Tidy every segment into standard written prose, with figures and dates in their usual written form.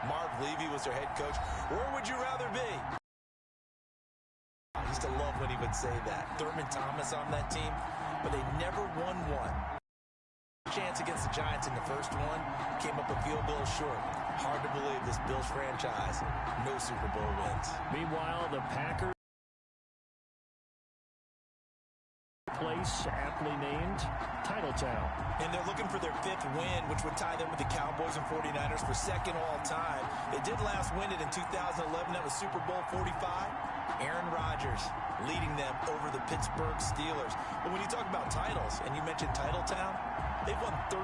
Marv Levy was their head coach. Where would you rather be? I used to love when he would say that. Thurman Thomas on that team, but they never won one. Chance against the Giants in the first one, came up a field goal short. Hard to believe this Bills franchise, no Super Bowl wins. Meanwhile, the Packers place aptly named Titletown. And they're looking for their 5th win, which would tie them with the Cowboys and 49ers for 2nd all-time. They did last win it in 2011. That was Super Bowl 45. Aaron Rodgers leading them over the Pittsburgh Steelers. But when you talk about titles, and you mentioned Titletown, they've won 13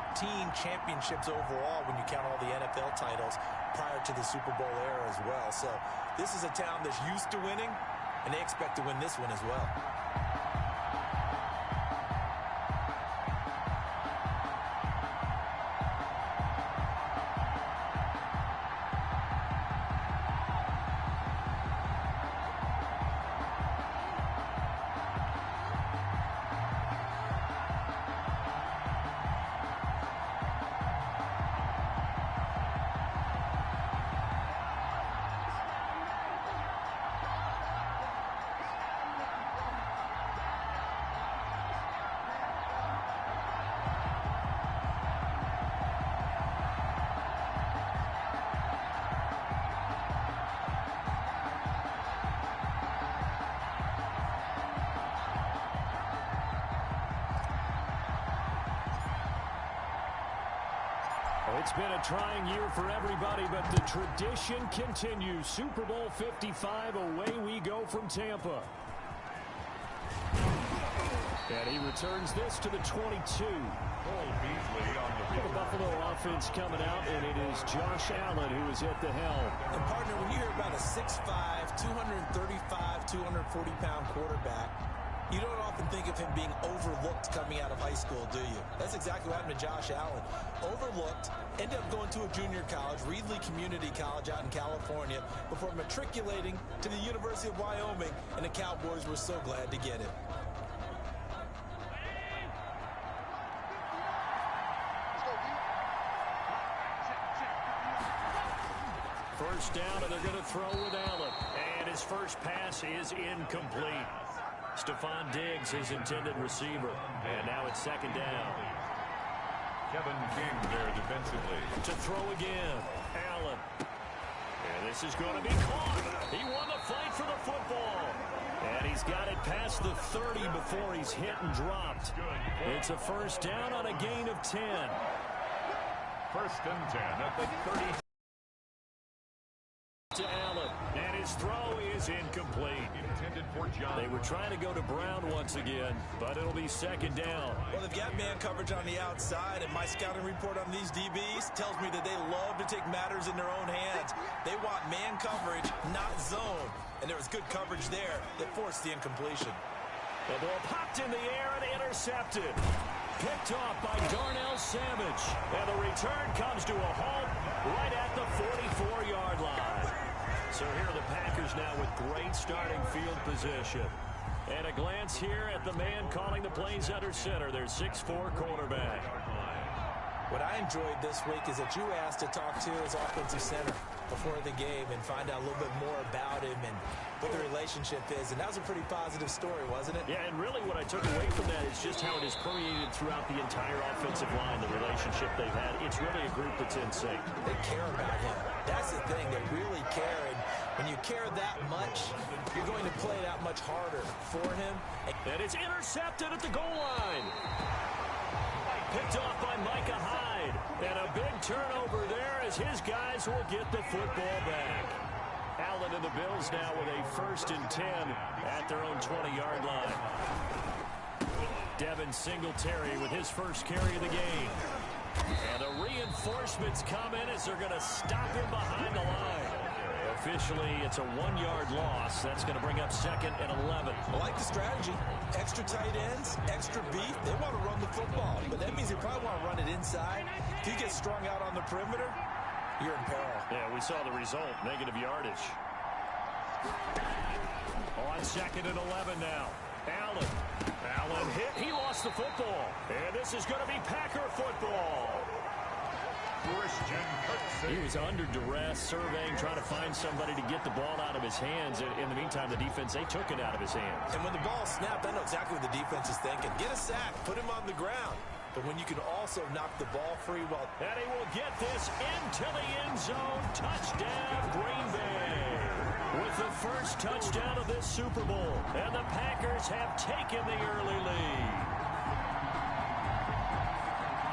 championships overall when you count all the NFL titles prior to the Super Bowl era as well. So this is a town that's used to winning, and they expect to win this one as well. It's been a trying year for everybody, but the tradition continues. Super Bowl 55, away we go from Tampa. And he returns this to the 22. The Buffalo offense coming out, and it is Josh Allen who is at the helm. And partner, when you hear about a 6'5", 235, 240-pound quarterback, you don't often think of him being overlooked coming out of high school, do you? That's exactly what happened to Josh Allen. Overlooked, ended up going to a junior college, Reedley Community College out in California, before matriculating to the University of Wyoming, and the Cowboys were so glad to get him. First down, and they're going to throw with Allen. And his first pass is incomplete. Stephon Diggs, his intended receiver. And now it's 2nd down. Kevin King there defensively. To throw again. Allen. And this is going to be caught. He won the fight for the football. And he's got it past the 30 before he's hit and dropped. It's a first down on a gain of 10. 1st and 10 at the 30. To Allen, and his throw is incomplete. Intended for John. They were trying to go to Brown once again, but it'll be 2nd down. Well, they've got man coverage on the outside, and my scouting report on these DBs tells me that they love to take matters in their own hands. They want man coverage, not zone. And there was good coverage there that forced the incompletion. The ball popped in the air and intercepted. Picked off by Darnell Savage. And the return comes to a halt right at the 44-yard line. So here are the Packers now with great starting field position. And a glance here at the man calling the plays under center, their 6'4" quarterback. What I enjoyed this week is that you asked to talk to his offensive center before the game and find out a little bit more about him and what the relationship is. And that was a pretty positive story, wasn't it? Yeah, and really what I took away from that is just how it is permeated throughout the entire offensive line, the relationship they've had. It's really a group that's in sync. They care about him. That's the thing. They really care. And when you care that much, you're going to play that much harder for him. And it's intercepted at the goal line. Picked off by Micah Hyde. And a big turnover there as his guys will get the football back. Allen and the Bills now with a 1st and 10 at their own 20-yard line. Devin Singletary with his first carry of the game. And the reinforcements come in as they're going to stop him behind the line. Officially, it's a 1-yard loss. That's going to bring up 2nd and 11. I like the strategy. Extra tight ends, extra beef. They want to run the football, but that means they probably want to run it inside. If you get strung out on the perimeter, you're in peril. Yeah, we saw the result. Negative yardage. On 2nd and 11 now. Allen hit. He lost the football. And this is going to be Packer football. Christian Kirksey. He was under duress, surveying, trying to find somebody to get the ball out of his hands. In the meantime, the defense, they took it out of his hands. And when the ball snapped, I know exactly what the defense is thinking. Get a sack, put him on the ground. But when you can also knock the ball free, well... And he will get this into the end zone. Touchdown, Green Bay. With the first touchdown of this Super Bowl. And the Packers have taken the early lead.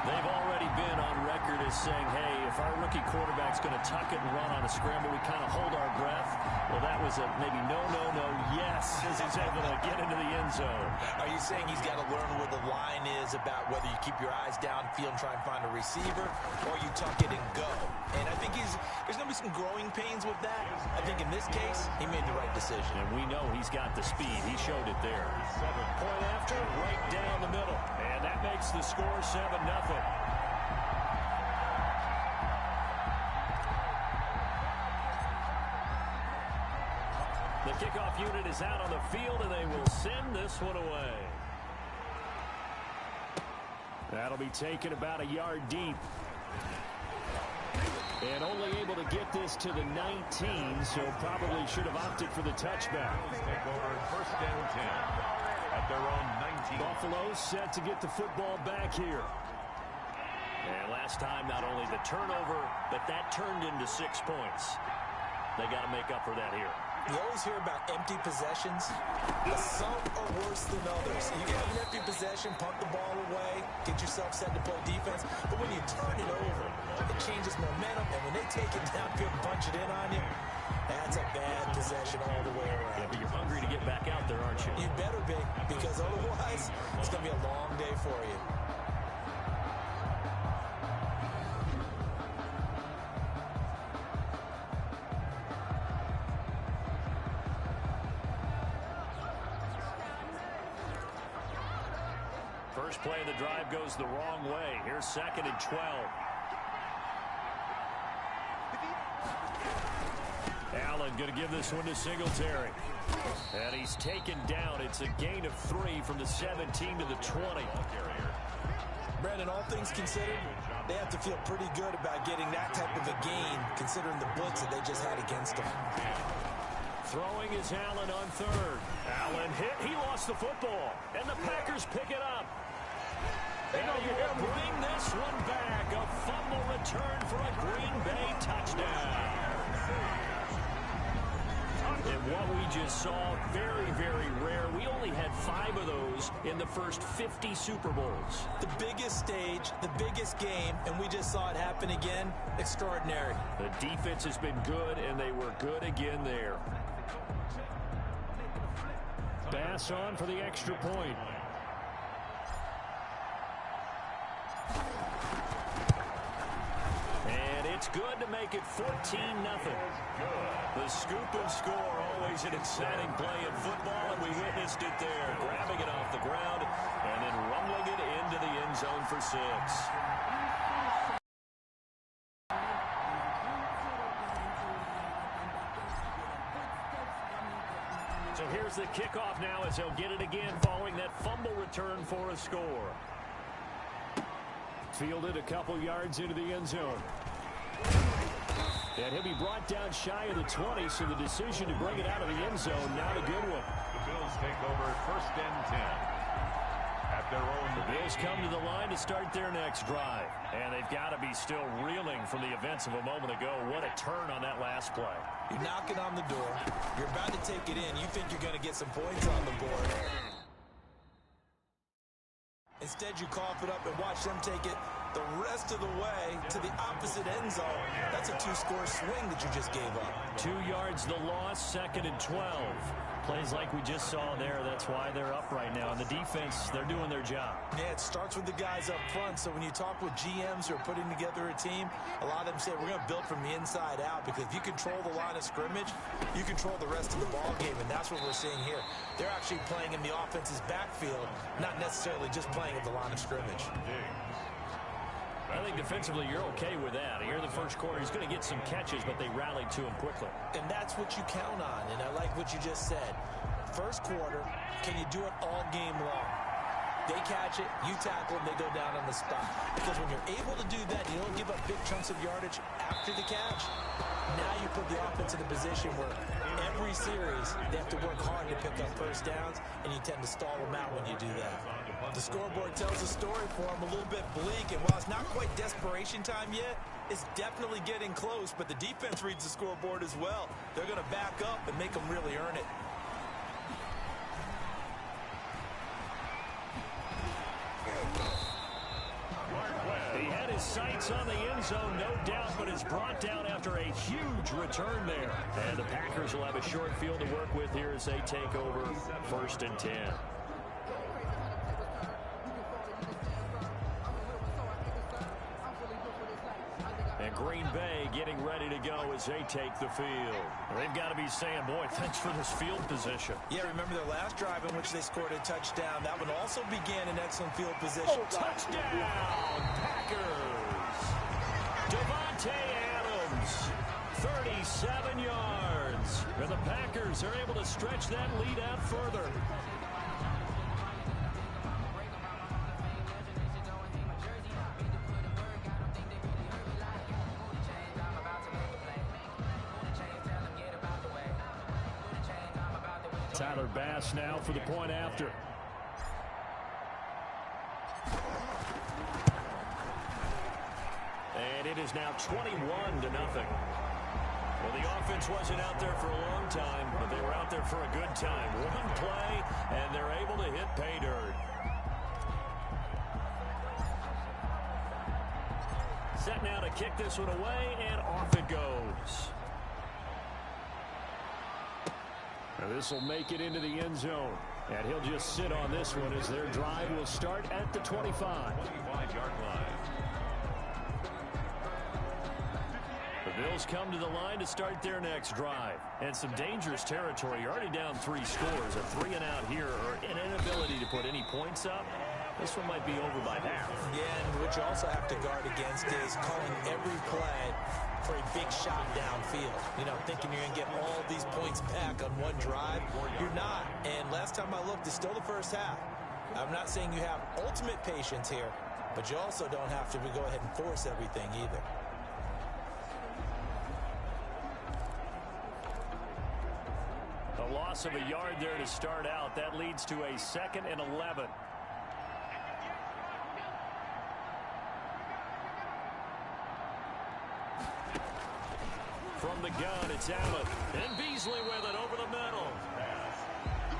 They've already been on record as saying, hey, if our rookie quarterback's going to tuck it and run on a scramble, we kind of hold our breath. Well, that was a maybe no, yes, as he's able to get into the end zone. Are you saying he's got to learn where the line is about whether you keep your eyes downfield and try and find a receiver, or you tuck it and go? And I think there's going to be some growing pains with that. I think in this case, he made the right decision. And we know he's got the speed. He showed it there. Point after, right down the middle. And that makes the score 7-0. The kickoff unit is out on the field, and they will send this one away. That'll be taken about a yard deep. And only able to get this to the 19, so probably should have opted for the touchback. Take over first and 10 at their own 19. Buffalo set to get the football back here. And last time, not only the turnover, but that turned into 6 points. They got to make up for that here. You always hear about empty possessions. Some are worse than others. You get an empty possession, punt the ball away, get yourself set to play defense. But when you turn it over, it changes momentum. And when they take it downfield and punch it in on you, that's a bad possession all the way around. Yeah, but you're hungry to get back out there, aren't you? You better be, because otherwise, it's going to be a long day for you. First play of the drive goes the wrong way. Here's 2nd and 12. Allen going to give this one to Singletary. And he's taken down. It's a gain of 3 from the 17 to the 20. Brandon, all things considered, they have to feel pretty good about getting that type of a gain, considering the blitz that they just had against them. Throwing is Allen on 3rd. Allen hit. He lost the football. And the Packers pick it up. And he will bring this one back. A fumble return for a Green Bay touchdown. And what we just saw, very, very rare. We only had 5 of those in the first 50 Super Bowls. The biggest stage, the biggest game, and we just saw it happen again. Extraordinary. The defense has been good, and they were good again there. Bass on for the extra point. And it's good to make it 14-0. The scoop and score, always an exciting play in football, and we witnessed it there. Grabbing it off the ground and then rumbling it into the end zone for 6. So here's the kickoff now as he'll get it again following that fumble return for a score. Fielded a couple yards into the end zone. And he'll be brought down shy of the 20, so the decision to bring it out of the end zone, not a good one. The Bills take over first and 10 at their own. The Bills come to the line to start their next drive. And they've got to be still reeling from the events of a moment ago. What a turn on that last play. You're knocking on the door. You're about to take it in. You think you're going to get some points on the board. Instead, you cough it up and watch them take it the rest of the way to the opposite end zone. That's a 2-score swing that you just gave up. 2 yards the loss, 2nd and 12. Plays like we just saw there. That's why they're up right now. And the defense, they're doing their job. Yeah, it starts with the guys up front. So when you talk with GMs who are putting together a team, a lot of them say we're going to build from the inside out, because if you control the line of scrimmage, you control the rest of the ball game, and that's what we're seeing here. They're actually playing in the offense's backfield, not necessarily just playing at the line of scrimmage. I think defensively you're okay with that. Here in the first quarter, he's going to get some catches, but they rallied to him quickly. And that's what you count on, and I like what you just said. First quarter, can you do it all game long? They catch it, you tackle them, they go down on the spot. Because when you're able to do that, you don't give up big chunks of yardage after the catch. Now you put the offense in a position where every series they have to work hard to pick up first downs, and you tend to stall them out when you do that. The scoreboard tells a story for them, a little bit bleak, and while it's not quite desperation time yet, it's definitely getting close, but the defense reads the scoreboard as well. They're going to back up and make them really earn it. He had his sights on the end zone, no doubt, but is brought down after a huge return there. And the Packers will have a short field to work with here as they take over 1st and 10. And Green Bay getting ready to go as they take the field. They've got to be saying, boy, thanks for this field position. Yeah, remember their last drive in which they scored a touchdown. That one also began in excellent field position. Oh, touchdown, Packers. Davante Adams, 37 yards. And the Packers are able to stretch that lead out further. Tyler Bass now for the point after. And it is now 21-0. Well, the offense wasn't out there for a long time, but they were out there for a good time. One play, and they're able to hit pay dirt. Set now to kick this one away, and off it goes. Now this will make it into the end zone. And he'll just sit on this one as their drive will start at the 25. 25-yard line. The Bills come to the line to start their next drive. And some dangerous territory. You're already down 3 scores. A 3-and-out here, or an inability to put any points up. This one might be over by half. Yeah, and what you also have to guard against is calling every play for a big shot downfield. You know, thinking you're going to get all these points back on one drive. You're not. And last time I looked, it's still the first half. I'm not saying you have ultimate patience here, but you also don't have to go ahead and force everything either. A loss of a yard there to start out. That leads to a 2nd and 11. From the gun, it's Allen. And Beasley with it over the middle.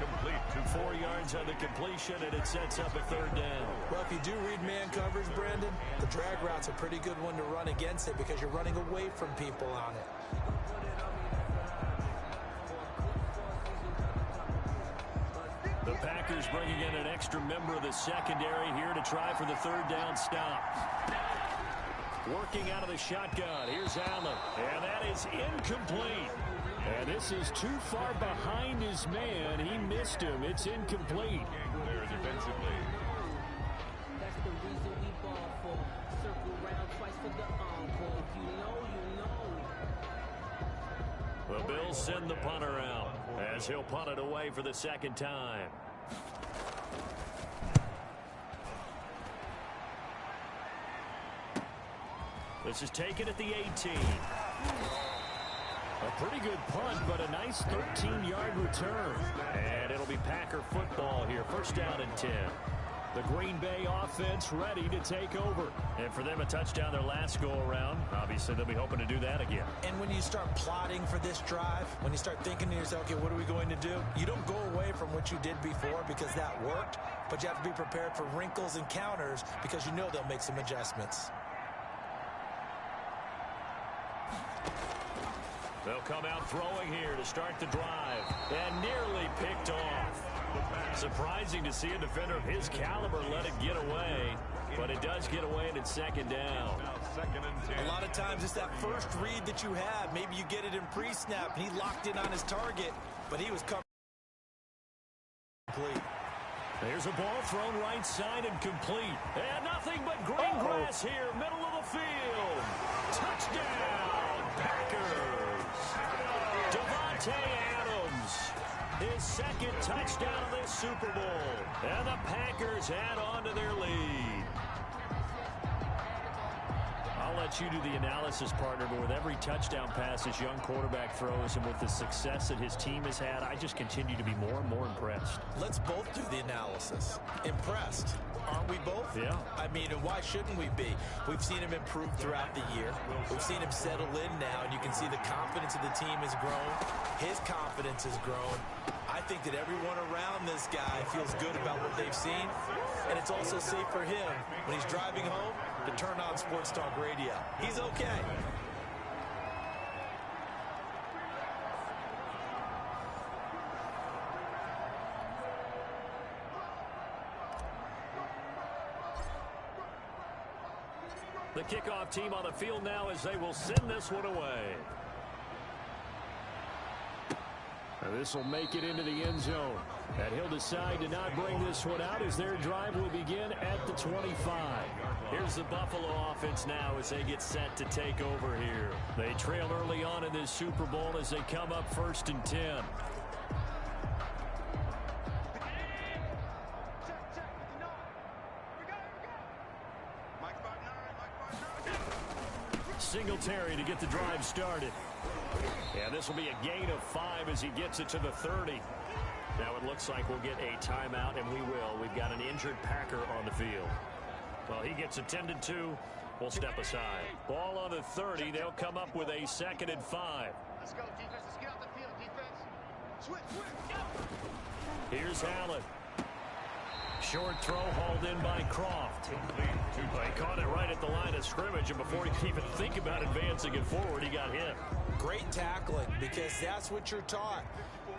Complete. 4 yards on the completion, and it sets up a 3rd down. Well, if you do read man coverage, Brandon, the drag route's a pretty good one to run against it because you're running away from people on it. The Packers bringing in an extra member of the secondary here to try for the 3rd down stop. Working out of the shotgun. Here's Allen. And that is incomplete. And this is too far behind his man. He missed him. It's incomplete. There defensively. That's the reason we ball for. Circle round twice for the encore. If you know, you know. The Bills send the punter out as he'll punt it away for the 2nd time. This is taken at the 18. A pretty good punt, but a nice 13-yard return. And it'll be Packer football here. 1st down and 10. The Green Bay offense ready to take over. And for them, a touchdown their last go-around. Obviously, they'll be hoping to do that again. And when you start plotting for this drive, when you start thinking to yourself, okay, what are we going to do? You don't go away from what you did before because that worked, but you have to be prepared for wrinkles and counters because you know they'll make some adjustments. They'll come out throwing here to start the drive. And nearly picked off. Surprising to see a defender of his caliber let it get away. But it does get away and it's 2nd down. Now 2nd and 10. A lot of times it's that first read that you have. Maybe you get it in pre-snap and he locked in on his target, but he was covered. Complete. There's a ball thrown right side and complete. And nothing but green grass here, middle of the field. Touchdown, Packers. Davante Adams his second touchdown of this Super Bowl. And the Packers add on to their lead. I'll let you do the analysis, partner, but with every touchdown pass his young quarterback throws and with the success that his team has had, I just continue to be more and more impressed. Let's both do the analysis. Impressed. Aren't we both? Yeah. I mean, why shouldn't we be? We've seen him improve throughout the year. We've seen him settle in now, and you can see the confidence of the team has grown. His confidence has grown. I think that everyone around this guy feels good about what they've seen, and it's also safe for him when he's driving home to turn on Sports Talk Radio. He's okay. The kickoff team on the field now as they will send this one away. This will make it into the end zone. And he'll decide to not bring this one out as their drive will begin at the 25. Here's the Buffalo offense now as they get set to take over here. They trail early on in this Super Bowl as they come up 1st and 10. Singletary to get the drive started. And this will be a gain of 5 as he gets it to the 30. Now it looks like we'll get a timeout, and we will. We've got an injured Packer on the field. Well, he gets attended to. We'll step aside. Ball on the 30. They'll come up with a 2nd and 5. Let's go, defense. Let's get out the field, defense. Switch, go. Here's Allen. Short throw hauled in by Croft. He caught it right at the line of scrimmage, and before he could even think about advancing it forward, he got hit. Great tackling, because that's what you're taught.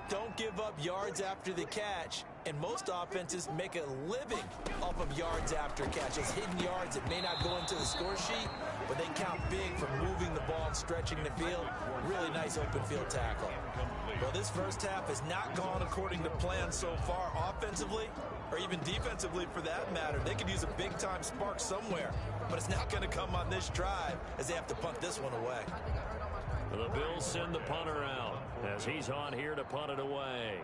Don't give up yards after the catch, and most offenses make a living off of yards after catches. Hidden yards that may not go into the score sheet, but they count big for moving the ball and stretching the field. Really nice open field tackle. Well, this first half has not gone according to plan so far offensively, or even defensively for that matter. They could use a big-time spark somewhere, but it's not going to come on this drive as they have to punt this one away. The Bills send the punter out as he's on here to punt it away.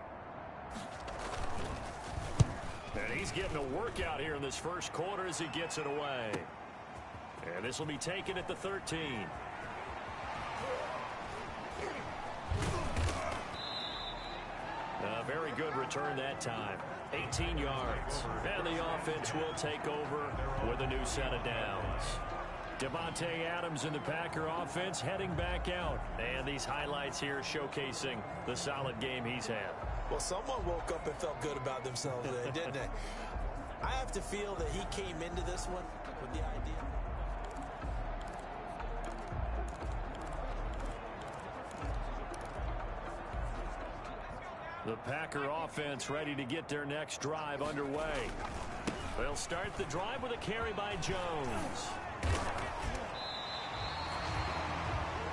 And he's getting a workout here in this first quarter as he gets it away. And this will be taken at the 13. A very good return that time. 18 yards. And the offense will take over with a new set of downs. Davante Adams in the Packer offense heading back out. And these highlights here showcasing the solid game he's had. Well, someone woke up and felt good about themselves today, didn't they? I have to feel that he came into this one with the idea. The Packer offense ready to get their next drive underway. They'll start the drive with a carry by Jones.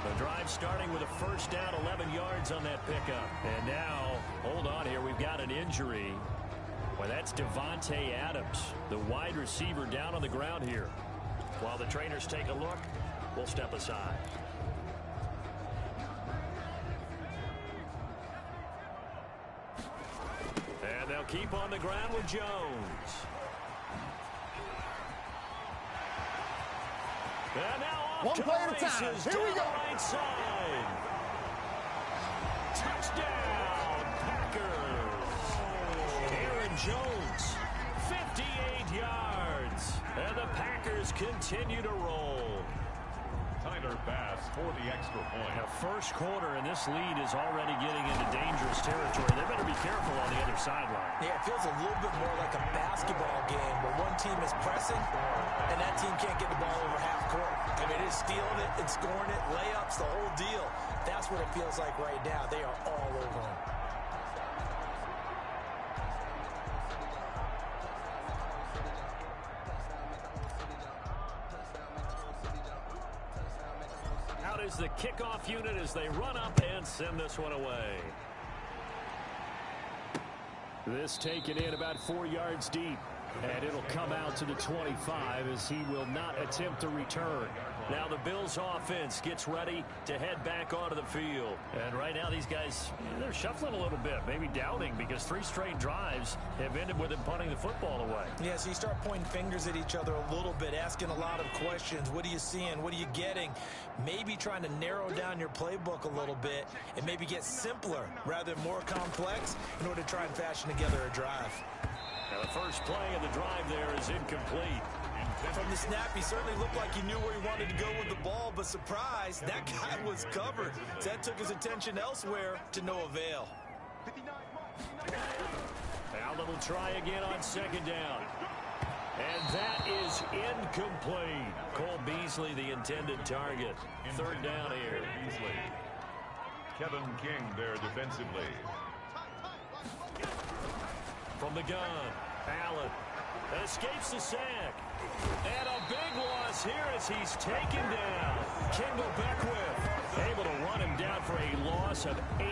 The drive starting with a first down, 11 yards on that pickup. And now, hold on here, we've got an injury. Well, that's Davante Adams, the wide receiver down on the ground here. While the trainers take a look, we'll step aside. And they'll keep on the ground with Jones. And now off one to play the at a time. races Here we down go. the right side. Touchdown, Packers. Aaron Jones, 58 yards. And the Packers continue to roll. Tyler Bass for the extra point. The first quarter, and this lead is already getting into dangerous territory. They better be careful on the other sideline. Yeah, it feels a little bit more like a basketball game where one team is pressing and that team can't get the ball over half court. I mean, it's stealing it and scoring it, layups, the whole deal. That's what it feels like right now. They are all over them. Out is the kickoff unit as they run up and send this one away. This taken in about 4 yards deep. And it'll come out to the 25 as he will not attempt to return. Now the Bills offense gets ready to head back onto the field. And right now these guys, they're shuffling a little bit, maybe doubting, because 3 straight drives have ended with them punting the football away. Yeah, so you start pointing fingers at each other a little bit, asking a lot of questions. What are you seeing? What are you getting? Maybe trying to narrow down your playbook a little bit and maybe get simpler rather than more complex in order to try and fashion together a drive. Now the first play of the drive there is incomplete. From the snap, he certainly looked like he knew where he wanted to go with the ball, but surprise, that guy was covered. So that took his attention elsewhere to no avail. Now they'll try again on second down. And that is incomplete. Cole Beasley, the intended target. Third down here. Beasley. Kevin King there defensively. From the gun, Allen escapes the sack. And a big loss here as he's taken down. Kendall Beckwith able to run him down for a loss of 18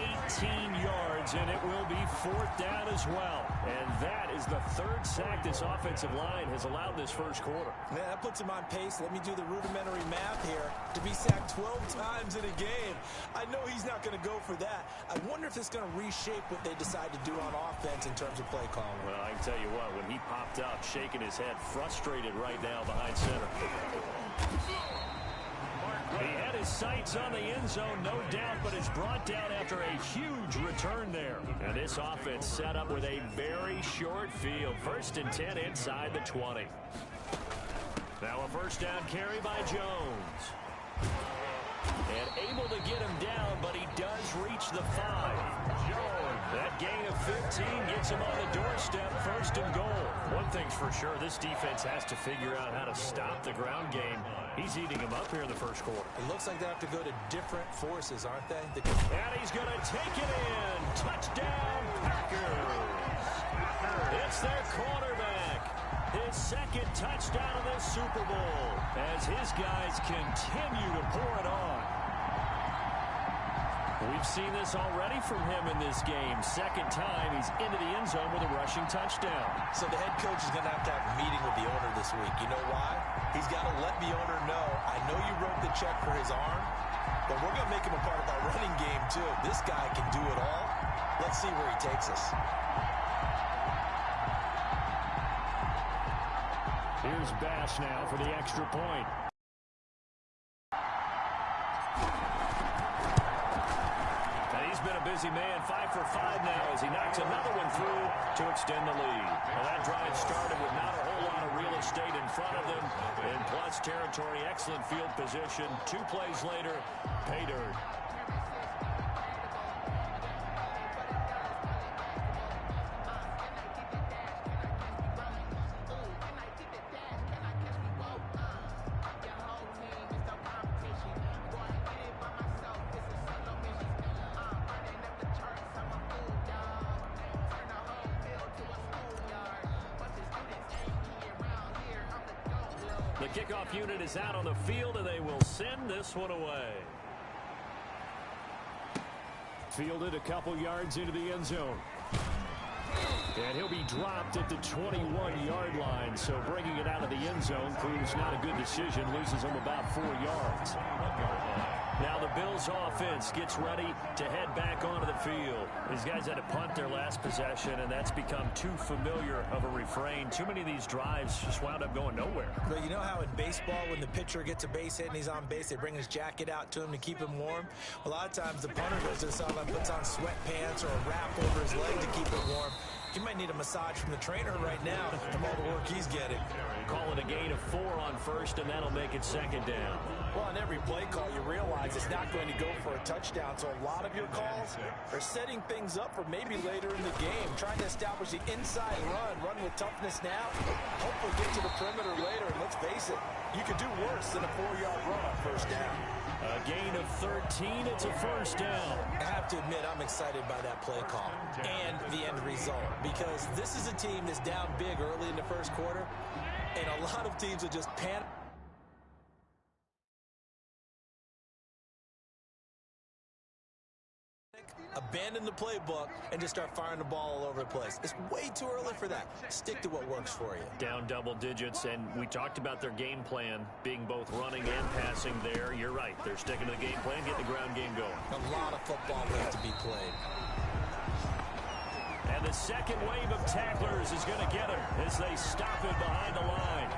yards, and it will be 4th down as well. And that is the 3rd sack this offensive line has allowed this first quarter. Yeah, that puts him on pace. Let me do the rudimentary math here. To be sacked 12 times in a game, I know he's not going to go for that. I wonder if it's going to reshape what they decide to do on offense in terms of play calling. Well, I can tell you what, when he popped up, shaking his head, frustrated right now behind center. He had his sights on the end zone, no doubt, but it's brought down after a huge return there. And this offense set up with a very short field. 1st and 10 inside the 20. Now a first down carry by Jones. And able to get him down, but he does reach the 5. Jones, that gain of 15 gets him on the doorstep, 1st and goal. One thing's for sure, this defense has to figure out how to stop the ground game. He's eating them up here in the first quarter. It looks like they have to go to different forces, aren't they? And he's going to take it in. Touchdown, Packers. It's their quarterback. His 2nd touchdown of this Super Bowl as his guys continue to pour it on. We've seen this already from him in this game. 2nd time he's into the end zone with a rushing touchdown. So the head coach is going to have a meeting with the owner this week. You know why? He's got to let the owner know, I know you wrote the check for his arm, but we're going to make him a part of our running game too. This guy can do it all. Let's see where he takes us. Here's Bass now for the extra point. And he's been a busy man, 5 for 5 now as he knocks another one through to extend the lead. Well, that drive started with not a whole lot of real estate in front of them. In plus territory, excellent field position. 2 plays later, pay dirt. The kickoff unit is out on the field, and they will send this one away. Fielded a couple yards into the end zone. And he'll be dropped at the 21-yard line, so bringing it out of the end zone proves not a good decision, loses him about 4 yards. Now the Bills offense gets ready to head back onto the field. These guys had to punt their last possession, and that's become too familiar of a refrain. Too many of these drives just wound up going nowhere. But you know how in baseball, when the pitcher gets a base hit and he's on base, they bring his jacket out to him to keep him warm? A lot of times the punter goes to the sideline, puts on sweatpants or a wrap over his leg to keep it warm. He might need a massage from the trainer right now from all the work he's getting. Call it a gain of 4 on first, and that'll make it 2nd down. Well, on every play call, you realize it's not going to go for a touchdown. So a lot of your calls are setting things up for maybe later in the game, trying to establish the inside run with toughness now, hopefully get to the perimeter later. And let's face it, you could do worse than a 4-yard run on first down. A gain of 13, it's a first down. I have to admit, I'm excited by that play call and the end result, because this is a team that's down big early in the first quarter, and a lot of teams are just panic. abandon the playbook and just start firing the ball all over the place. It's way too early for that. Stick to what works for you. Down double digits, and we talked about their game plan being both running and passing there. You're right. They're sticking to the game plan, getting the ground game going. A lot of football left to be played. And the second wave of tacklers is going to get him as they stop him behind the line.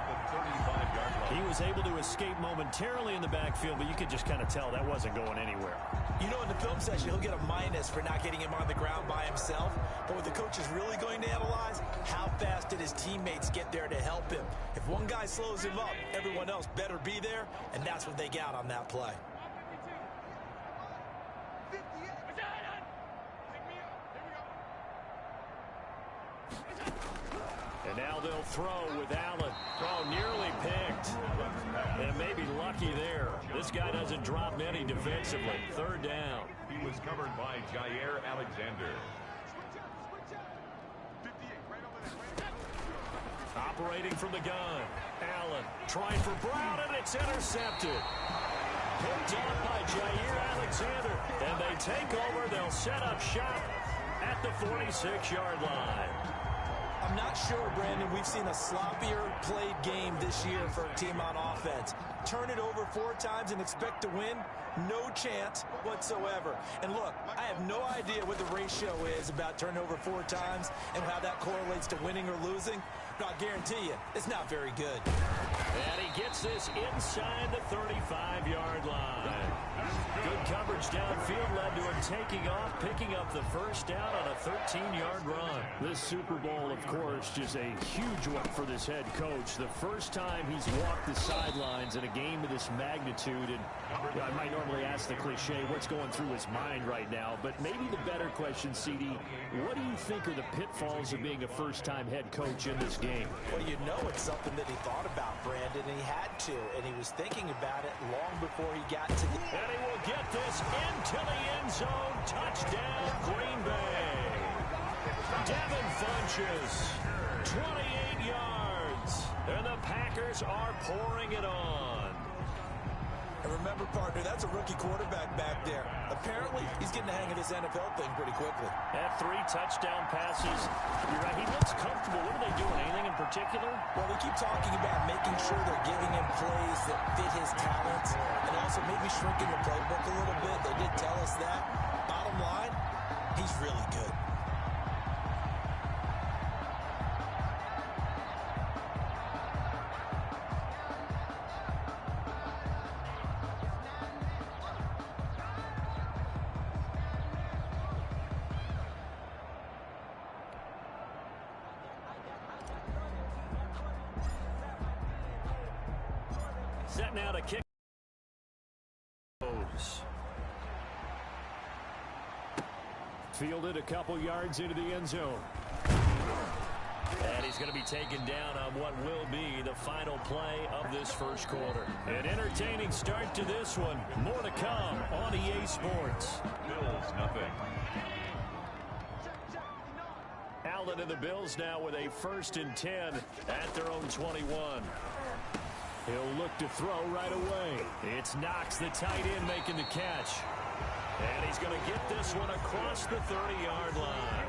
He was able to escape momentarily in the backfield, but you could just kind of tell that wasn't going anywhere. You know, in the film session, he'll get a minus for not getting him on the ground by himself. But what the coach is really going to analyze, how fast did his teammates get there to help him? If one guy slows him up, everyone else better be there, and that's what they got on that play. And now they'll throw with Allen. Oh, nearly picked. And maybe lucky there. This guy doesn't drop many defensively. Third down. He was covered by Jair Alexander. Operating from the gun. Allen trying for Brown, and it's intercepted. Picked up by Jair Alexander. And they take over. They'll set up shop at the 46-yard line. I'm not sure, Brandon, we've seen a sloppier played game this year for a team on offense. Turn it over 4 times and expect to win? No chance whatsoever. And look, I have no idea what the ratio is about turning over 4 times and how that correlates to winning or losing. But I'll guarantee you, it's not very good. And he gets this inside the 35-yard line. Good coverage downfield led to him taking off, picking up the first down on a 13-yard run. This Super Bowl, of course, just a huge one for this head coach. The first time he's walked the sidelines in a game of this magnitude. And I might normally ask the cliche, what's going through his mind right now? But maybe the better question, CD, what do you think are the pitfalls of being a first-time head coach in this game? Well, you know it's something that he thought about, Brandon, and he had to. And he was thinking about it long before he got to the... And he will get this into the end zone. Touchdown, Green Bay. Devin Funchess, 28 yards. And the Packers are pouring it on. And remember, partner, that's a rookie quarterback back there. Apparently, he's getting the hang of this NFL thing pretty quickly. Had 3 touchdown passes. You're right, he looks comfortable. What are they doing? Anything in particular? Well, they keep talking about making sure they're giving him plays that fit his talents and also maybe shrinking the playbook a little bit. They did tell us that. Bottom line, he's really good. Set now to kick. Fielded a couple yards into the end zone. And he's going to be taken down on what will be the final play of this first quarter. An entertaining start to this one. More to come on EA Sports. Bills, nothing. Allen and the Bills now with a 1st and 10 at their own 21. He'll look to throw right away. It's Knox, the tight end, making the catch. And he's going to get this one across the 30-yard line.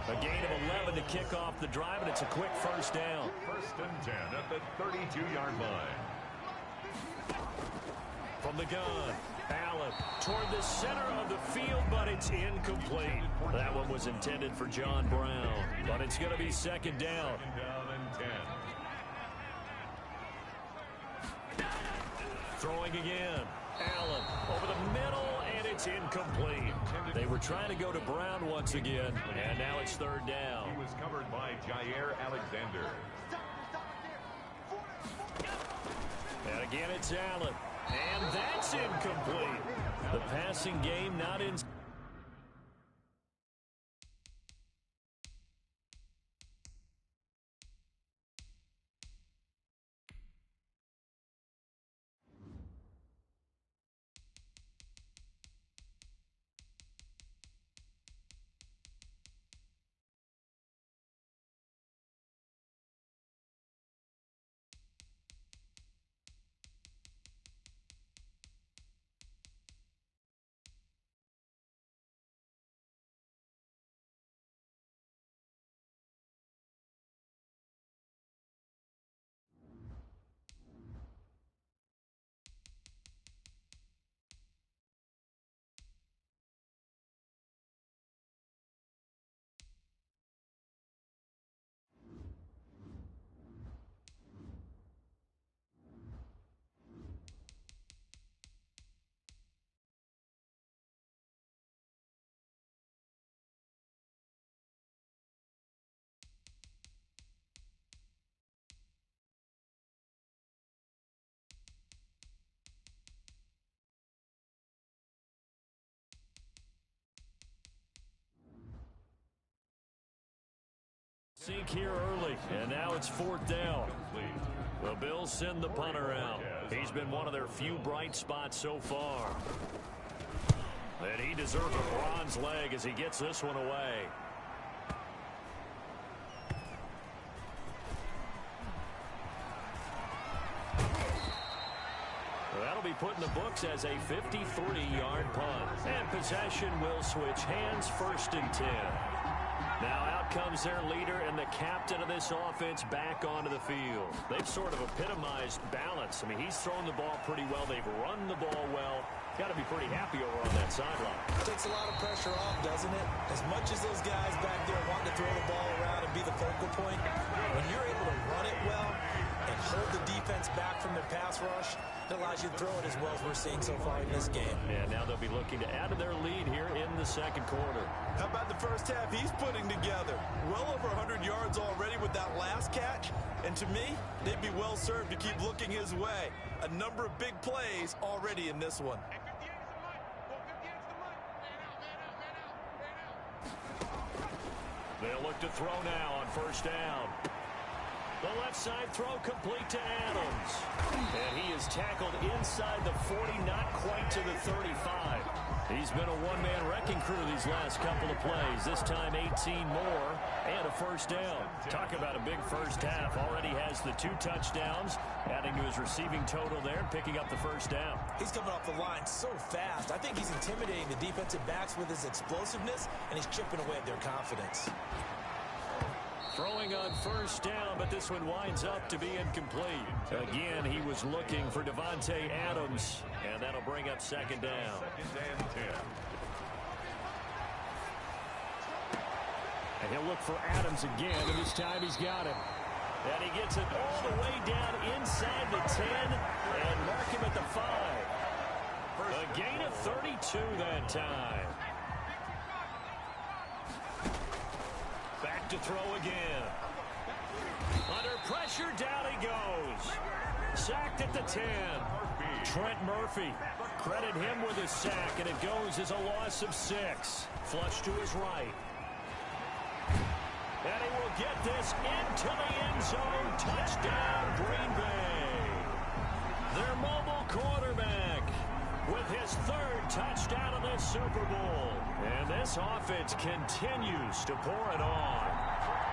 A gain of 11 to kick off the drive, and it's a quick first down. 1st and 10 at the 32-yard line. From the gun, Allen toward the center of the field, but it's incomplete. That one was intended for John Brown, but it's going to be 2nd down. 2nd down and 10. Throwing again. Allen over the middle, and it's incomplete. They were trying to go to Brown once again, and now it's 3rd down. He was covered by Jair Alexander. And again, it's Allen. And that's incomplete. The passing game not in... Sink here early, and now it's 4th down. The Bills send the punter out. He's been one of their few bright spots so far. And he deserves a bronze leg as he gets this one away. That'll be put in the books as a 53-yard punt. And possession will switch hands, 1st and 10. Now out comes their leader and the captain of this offense back onto the field. They've sort of epitomized balance. I mean, he's thrown the ball pretty well. They've run the ball well. Got to be pretty happy over on that sideline. Takes a lot of pressure off, doesn't it? As much as those guys back there want to throw the ball around and be the focal point, when you're able to run it well and hold the defense back from the pass rush, it allows you to throw it as well as we're seeing so far in this game. And now they'll be looking to add to their lead here in the 2nd quarter. How about the first half he's putting together? Well over 100 yards already with that last catch. And to me, they'd be well served to keep looking his way. A number of big plays already in this one. They'll look to throw now on 1st down. The left side throw complete to Adams. And he is tackled inside the 40, not quite to the 35. He's been a one-man wrecking crew these last couple of plays. This time 18 more and a 1st down. Talk about a big first half. Already has the 2 touchdowns, adding to his receiving total there, picking up the 1st down. He's coming off the line so fast. I think he's intimidating the defensive backs with his explosiveness, and he's chipping away at their confidence. Throwing on 1st down, but this one winds up to be incomplete. Again, he was looking for Davante Adams, and that'll bring up 2nd down. 2nd and 10. And he'll look for Adams again, and this time he's got it. And he gets it all the way down inside the 10 and mark him at the 5. A gain of 32 that time. Back to throw again. Under pressure, down he goes. Sacked at the 10. Trent Murphy. Credit him with a sack, and it goes as a loss of 6. Flush to his right. And he will get this into the end zone. Touchdown, Green Bay. Their mobile quarterback with his 3rd touchdown of this Super Bowl. And this offense continues to pour it on.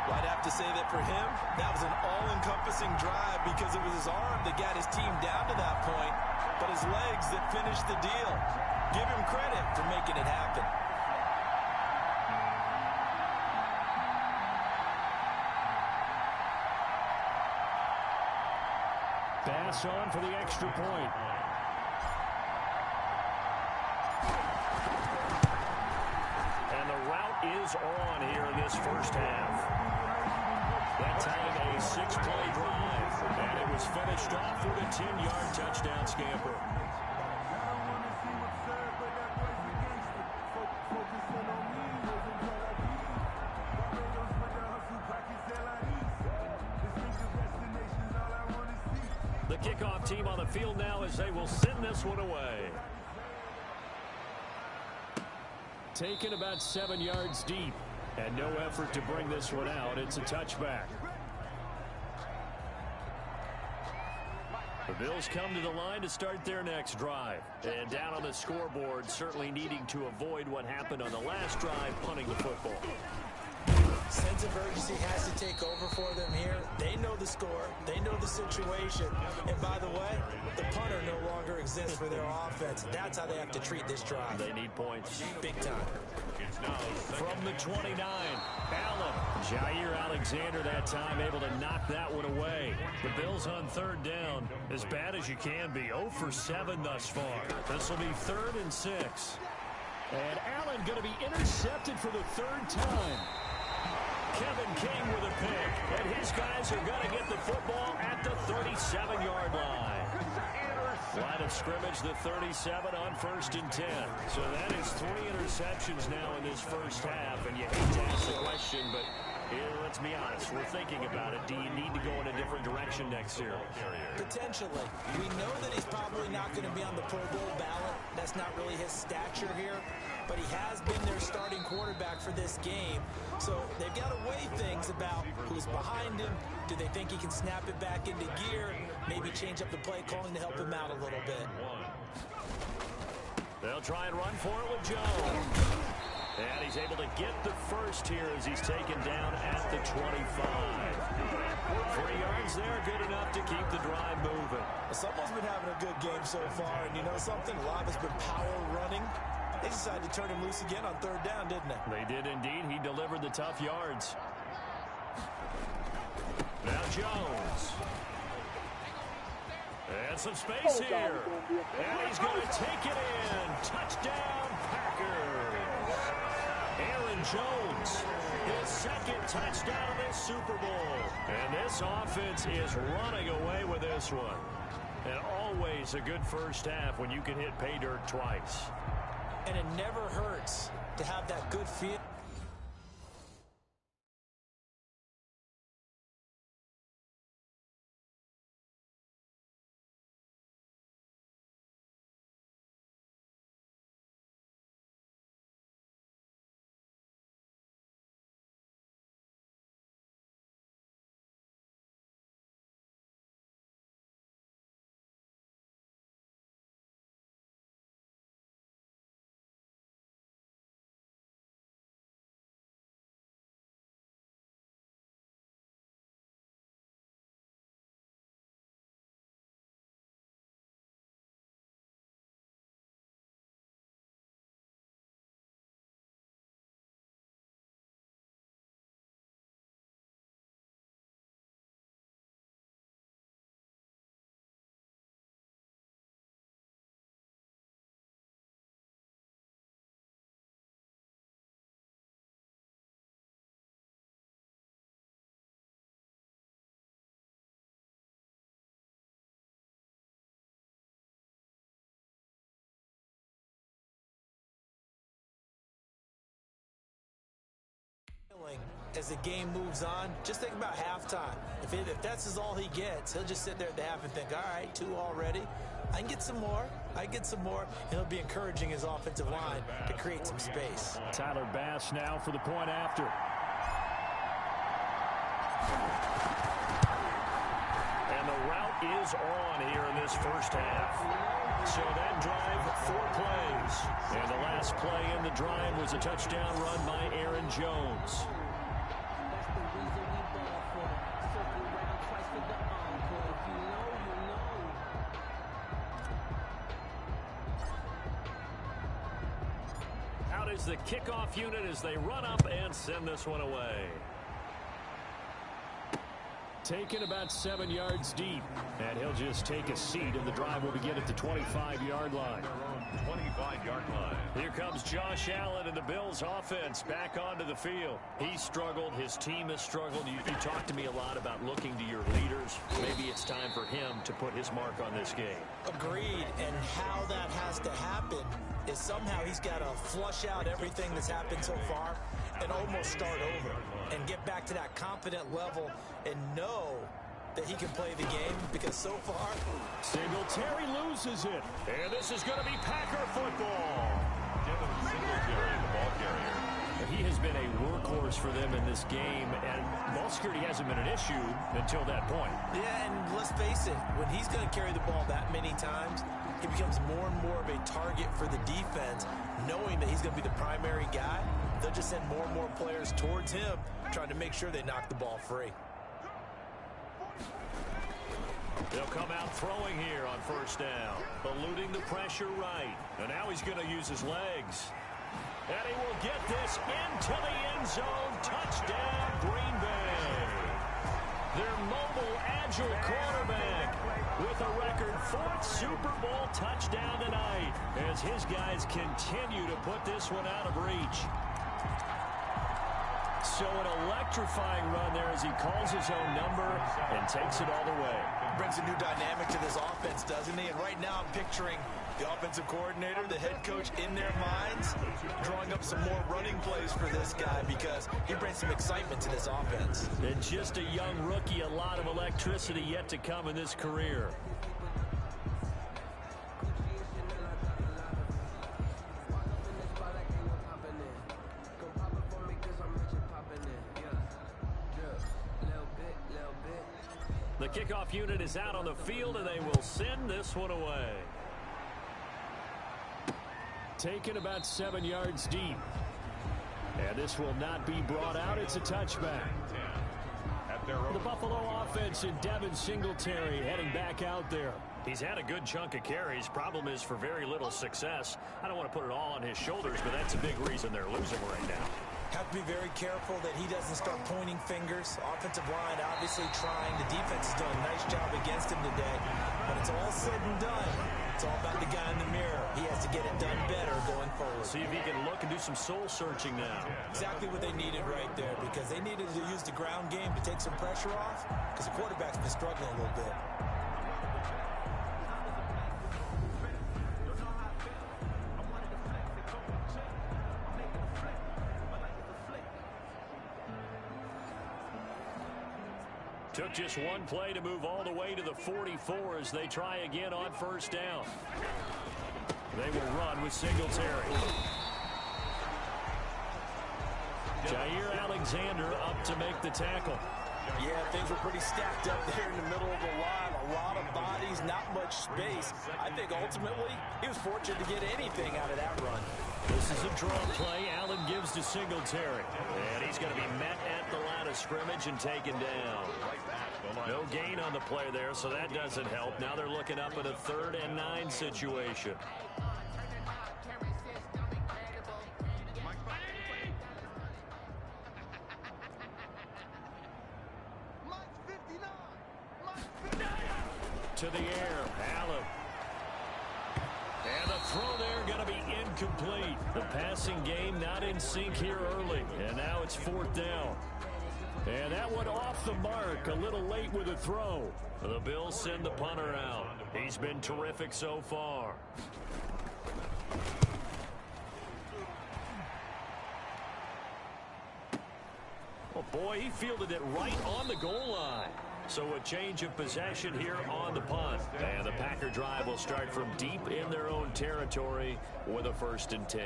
Well, I'd have to say that for him, that was an all-encompassing drive because it was his arm that got his team down to that point, but his legs that finished the deal. Give him credit for making it happen. Pass on for the extra point. And the route is on here in this first half. That time a 6-play drive. And it was finished off with a 10-yard touchdown scamper. The kickoff team on the field now as they will send this one away. Taken about 7 yards deep. And no effort to bring this one out. It's a touchback. The Bills come to the line to start their next drive. And down on the scoreboard, certainly needing to avoid what happened on the last drive, punting the football. Sense of urgency has to take over for them here. They know the score. They know the situation. And by the way, the punter no longer exists for their offense. That's how they have to treat this drive. They need points. Big time. It's now From the 29, Allen. Jair Alexander that time able to knock that one away. The Bills on 3rd down, as bad as you can be. 0 for 7 thus far. This will be 3rd and 6. And Allen going to be intercepted for the 3rd time. Kevin King with a pick, and his guys are going to get the football at the 37-yard line. Line of scrimmage, the 37 on 1st and 10. So that is 3 interceptions now in this first half, and you hate to ask the question, but Let's be honest, we're thinking about it. Do you need to go in a different direction next year? Potentially. We know that he's probably not going to be on the Pro Bowl ballot. That's not really his stature here. But he has been their starting quarterback for this game. So they've got to weigh things about who's behind him. Do they think he can snap it back into gear? Maybe change up the play calling to help him out a little bit. They'll try and run for it with Jones. And he's able to get the first here as he's taken down at the 25. 3 yards there, good enough to keep the drive moving. Someone's been having a good game so far, and you know something? A lot has been power running. They decided to turn him loose again on 3rd down, didn't they? They did indeed. He delivered the tough yards. Now Jones. And some space here. And he's going to take it in. Touchdown, Packers. Aaron Jones, his 2nd touchdown of this Super Bowl. And this offense is running away with this one. And always a good first half when you can hit pay dirt twice. And it never hurts to have that good feel. As the game moves on, just think about halftime. If that's all he gets, he'll just sit there at the half and think, all right, 2 already. I can get some more. And he'll be encouraging his offensive line to create some space. Tyler Bass now for the point after. And the route is on here in this first half. So that drive, 4 plays. And the last play in the drive was a touchdown run by Aaron Jones. That's the reason we ball for. Circle around twice for the encore. If you know, you know. Out is the kickoff unit as they run up and send this one away. Taken about 7 yards deep. And he'll just take a seat, and the drive will begin at the 25-yard line. 25-yard line. Here comes Josh Allen and the Bills offense back onto the field. He struggled. His team has struggled. You talked to me a lot about looking to your leaders. Maybe it's time for him to put his mark on this game. Agreed. And how that has to happen is somehow he's got to flush out everything that's happened so far and almost start over and get back to that confident level and know that he can play the game, because so far Singletary loses it. And this is going to be Packer football. Devin Singletary, the ball carrier. He has been a workhorse for them in this game, and ball security hasn't been an issue until that point. Yeah, and let's face it, when he's going to carry the ball that many times, he becomes more and more of a target for the defense, knowing that he's going to be the primary guy. They'll just send more and more players towards him, trying to make sure they knock the ball free. They'll come out throwing here on first down, eluding the pressure right. And now he's going to use his legs. And he will get this into the end zone. Touchdown, Green Bay. Their mobile, agile quarterback with a record 4th Super Bowl touchdown tonight as his guys continue to put this one out of reach. So an electrifying run there as he calls his own number and takes it all the way. Brings a new dynamic to this offense, doesn't he? And right now I'm picturing the offensive coordinator, the head coach in their minds, drawing up some more running plays for this guy because he brings some excitement to this offense. And just a young rookie, a lot of electricity yet to come in this career. The kickoff unit is out on the field, and they will send this one away. Taken about 7 yards deep. And this will not be brought out. It's a touchback. The Buffalo offense and Devin Singletary heading back out there. He's had a good chunk of carries. Problem is for very little success. I don't want to put it all on his shoulders, but that's a big reason they're losing right now. Have to be very careful that he doesn't start pointing fingers. Offensive line obviously trying. The defense is doing a nice job against him today. But it's all said and done. It's all about the guy in the mirror. He has to get it done better going forward. See if he can look and do some soul searching now. Exactly what they needed right there, because they needed to use the ground game to take some pressure off, because the quarterback's been struggling a little bit. Took just one play to move all the way to the 44 as they try again on first down. They will run with Singletary. Jair Alexander up to make the tackle. Yeah, things were pretty stacked up there in the middle of the line. A lot of bodies, not much space. I think ultimately he was fortunate to get anything out of that run. This is a draw play. Allen gives to Singletary. And he's going to be met at the line of scrimmage and taken down. No gain on the play there, so that doesn't help. Now they're looking up at a 3rd and 9 situation. To the air, Allen. And the throw there going to be incomplete. The passing game not in sync here early. And now it's 4th down. And that one off the mark, a little late with the throw. The Bills send the punter out. He's been terrific so far. Oh boy, he fielded it right on the goal line. So a change of possession here on the punt. And the Packer drive will start from deep in their own territory with a 1st and 10.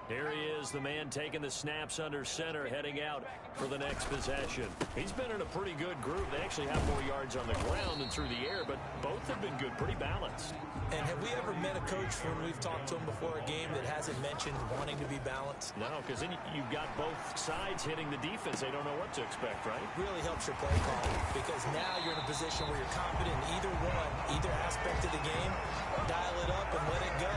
Here he is, the man taking the snaps under center, heading out for the next possession. He's been in a pretty good group. They actually have more yards on the ground than through the air, but both have been good, pretty balanced. And have we ever met a coach when we've talked to him before a game that hasn't mentioned wanting to be balanced? No, because then you've got both sides hitting the defense. They don't know what to expect, right? Really helps your play calling, because now you're in a position where you're confident in either aspect of the game. Dial it up and let it go.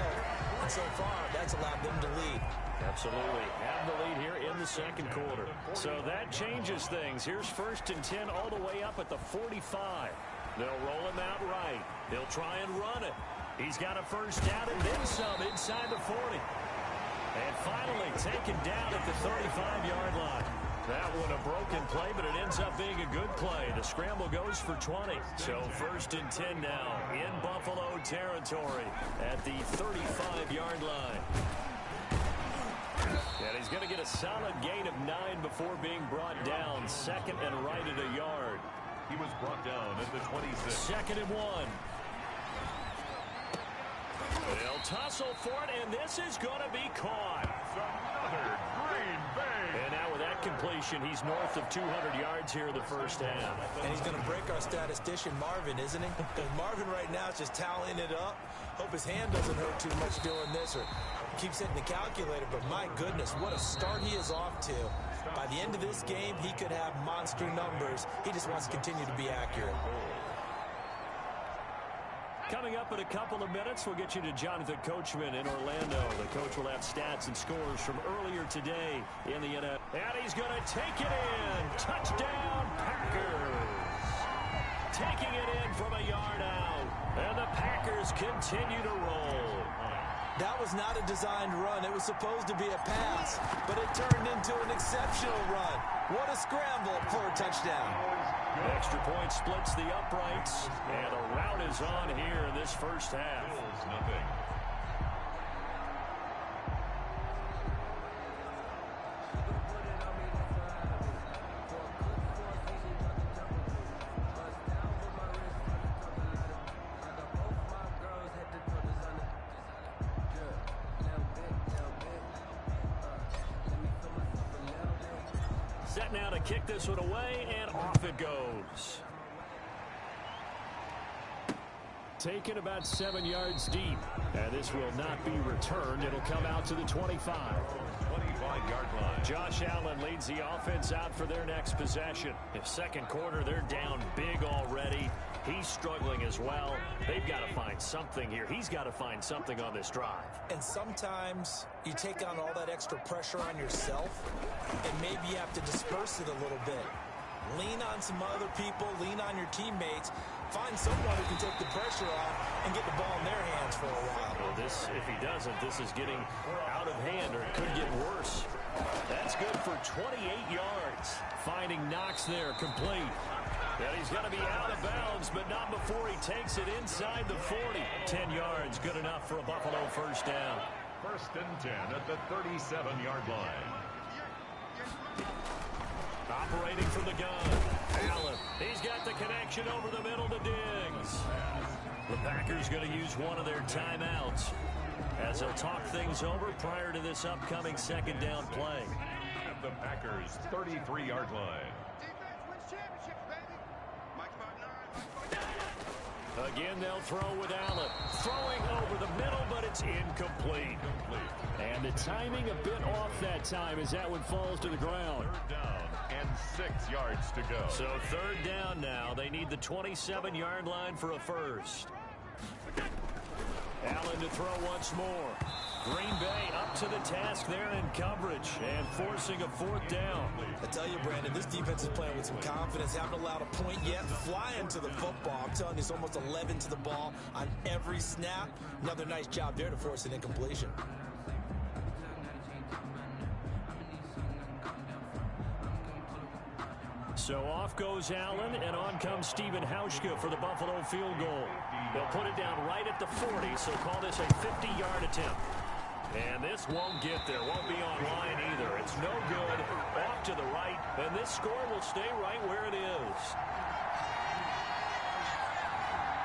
And so far, that's allowed them to lead. Absolutely. Have the lead here in the 2nd quarter. So that changes things. Here's 1st and 10 all the way up at the 45. They'll roll him out right. They'll try and run it. He's got a 1st down and then some inside the 40. And finally taken down at the 35-yard line. That one a broken play, but it ends up being a good play. The scramble goes for 20. So 1st and 10 now in Buffalo territory at the 35-yard line. And he's going to get a solid gain of 9 before being brought down. 2nd and right at a yard. He was brought down at the 26. 2nd and 1. They'll tussle for it, and this is going to be caught. Another Green Bay. And now with that completion, he's north of 200 yards here in the 1st half. And he's going to break our statistician, Marvin, isn't he? Because Marvin right now is just tallying it up. Hope his hand doesn't hurt too much doing this, or keeps hitting the calculator. But my goodness, what a start he is off to. By the end of this game, he could have monster numbers. He just wants to continue to be accurate. Coming up in a couple of minutes, we'll get you to Jonathan Coachman in Orlando. The coach will have stats and scores from earlier today in the NFL. And he's going to take it in. Touchdown, Packers. Taking it in from a yard out. And the Packers continue to roll. That was not a designed run. It was supposed to be a pass, but it turned into an exceptional run. What a scramble for a touchdown. Extra point splits the uprights, and the route is on here in this 1st half. Nothing. Set now to kick this one away, and off it goes. Taken about 7 yards deep. And this will not be returned. It'll come out to the 25. 25-yard line. Josh Allen leads the offense out for their next possession. If second quarter, they're down big already. He's struggling as well. They've got to find something here. He's got to find something on this drive. And sometimes you take on all that extra pressure on yourself, and maybe you have to disperse it a little bit. Lean on some other people, lean on your teammates, find someone who can take the pressure off and get the ball in their hands for a while. Well, if he doesn't, this is getting out of hand, or it could get worse. That's good for 28 yards. Finding Knox there, complete. And he's going to be out of bounds, but not before he takes it inside the 40. 10 yards, good enough for a Buffalo first down. First and 10 at the 37-yard line. Operating from the gun, Allen. He's got the connection over the middle to Diggs. The Packers going to use one of their timeouts as they'll talk things over prior to this upcoming second down play. At the Packers' 33-yard line. Defense wins championships, baby. Mike Martin, Again, they'll throw with Allen. Throwing over the middle, but it's incomplete. And the timing a bit off that time as that one falls to the ground. Third down and 6 yards to go. So third down now. They need the 27-yard line for a first. Allen to throw once more. Green Bay up to the task there in coverage and forcing a fourth down. I tell you, Brandon, this defense is playing with some confidence. Haven't allowed a point yet. Flying to the football. I'm telling you, it's almost 11 to the ball on every snap. Another nice job there to force an incompletion. So off goes Allen, and on comes Stephen Hauschka for the Buffalo field goal. They'll put it down right at the 40, so call this a 50-yard attempt. And this won't get there, won't be online either. It's no good, off to the right, and this score will stay right where it is.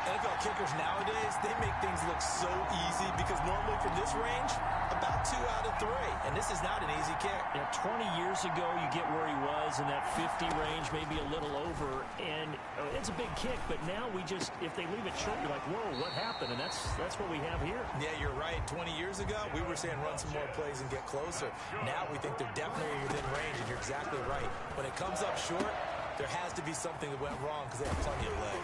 NFL kickers nowadays, they make things look so easy because normally from this range, about 2 out of 3. And this is not an easy kick. Yeah, 20 years ago, you get where he was in that 50 range, maybe a little over. And it's a big kick, but now we just, if they leave it short, you're like, whoa, what happened? And that's what we have here. Yeah, you're right. 20 years ago, we were saying run some more plays and get closer. Now we think they're definitely within range, and you're exactly right. When it comes up short, there has to be something that went wrong because they have plenty of leg.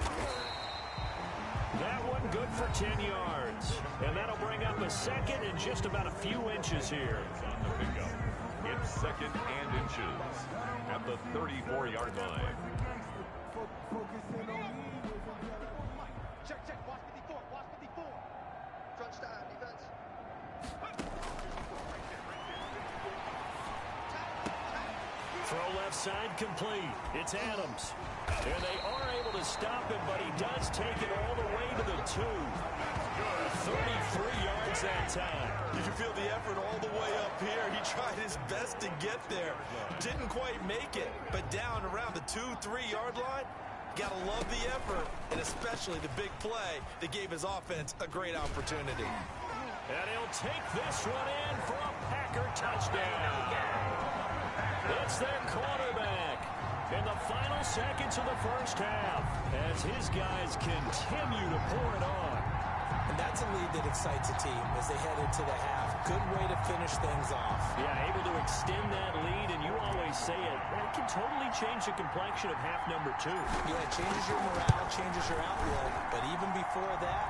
That one good for 10 yards. And that'll bring up a second and just about a few inches here. On the pickup. It's second and inches at the 34-yard line. check, watch 54, watch 54. Front style, defense. Throw left side complete. It's Adams. And they are able to stop him, but he does take it all the way to the 2. 33 yards that time. Did you feel the effort all the way up here? He tried his best to get there. Didn't quite make it, but down around the 2-3-yard line, gotta love the effort, and especially the big play that gave his offense a great opportunity. And he'll take this one in for a Packer touchdown. It's their quarterback in the final seconds of the first half as his guys continue to pour it on. And that's a lead that excites a team as they head into the half. Good way to finish things off. Yeah, able to extend that lead, and you always say it can totally change the complexion of half number 2. Yeah, it changes your morale, changes your outlook, but even before that,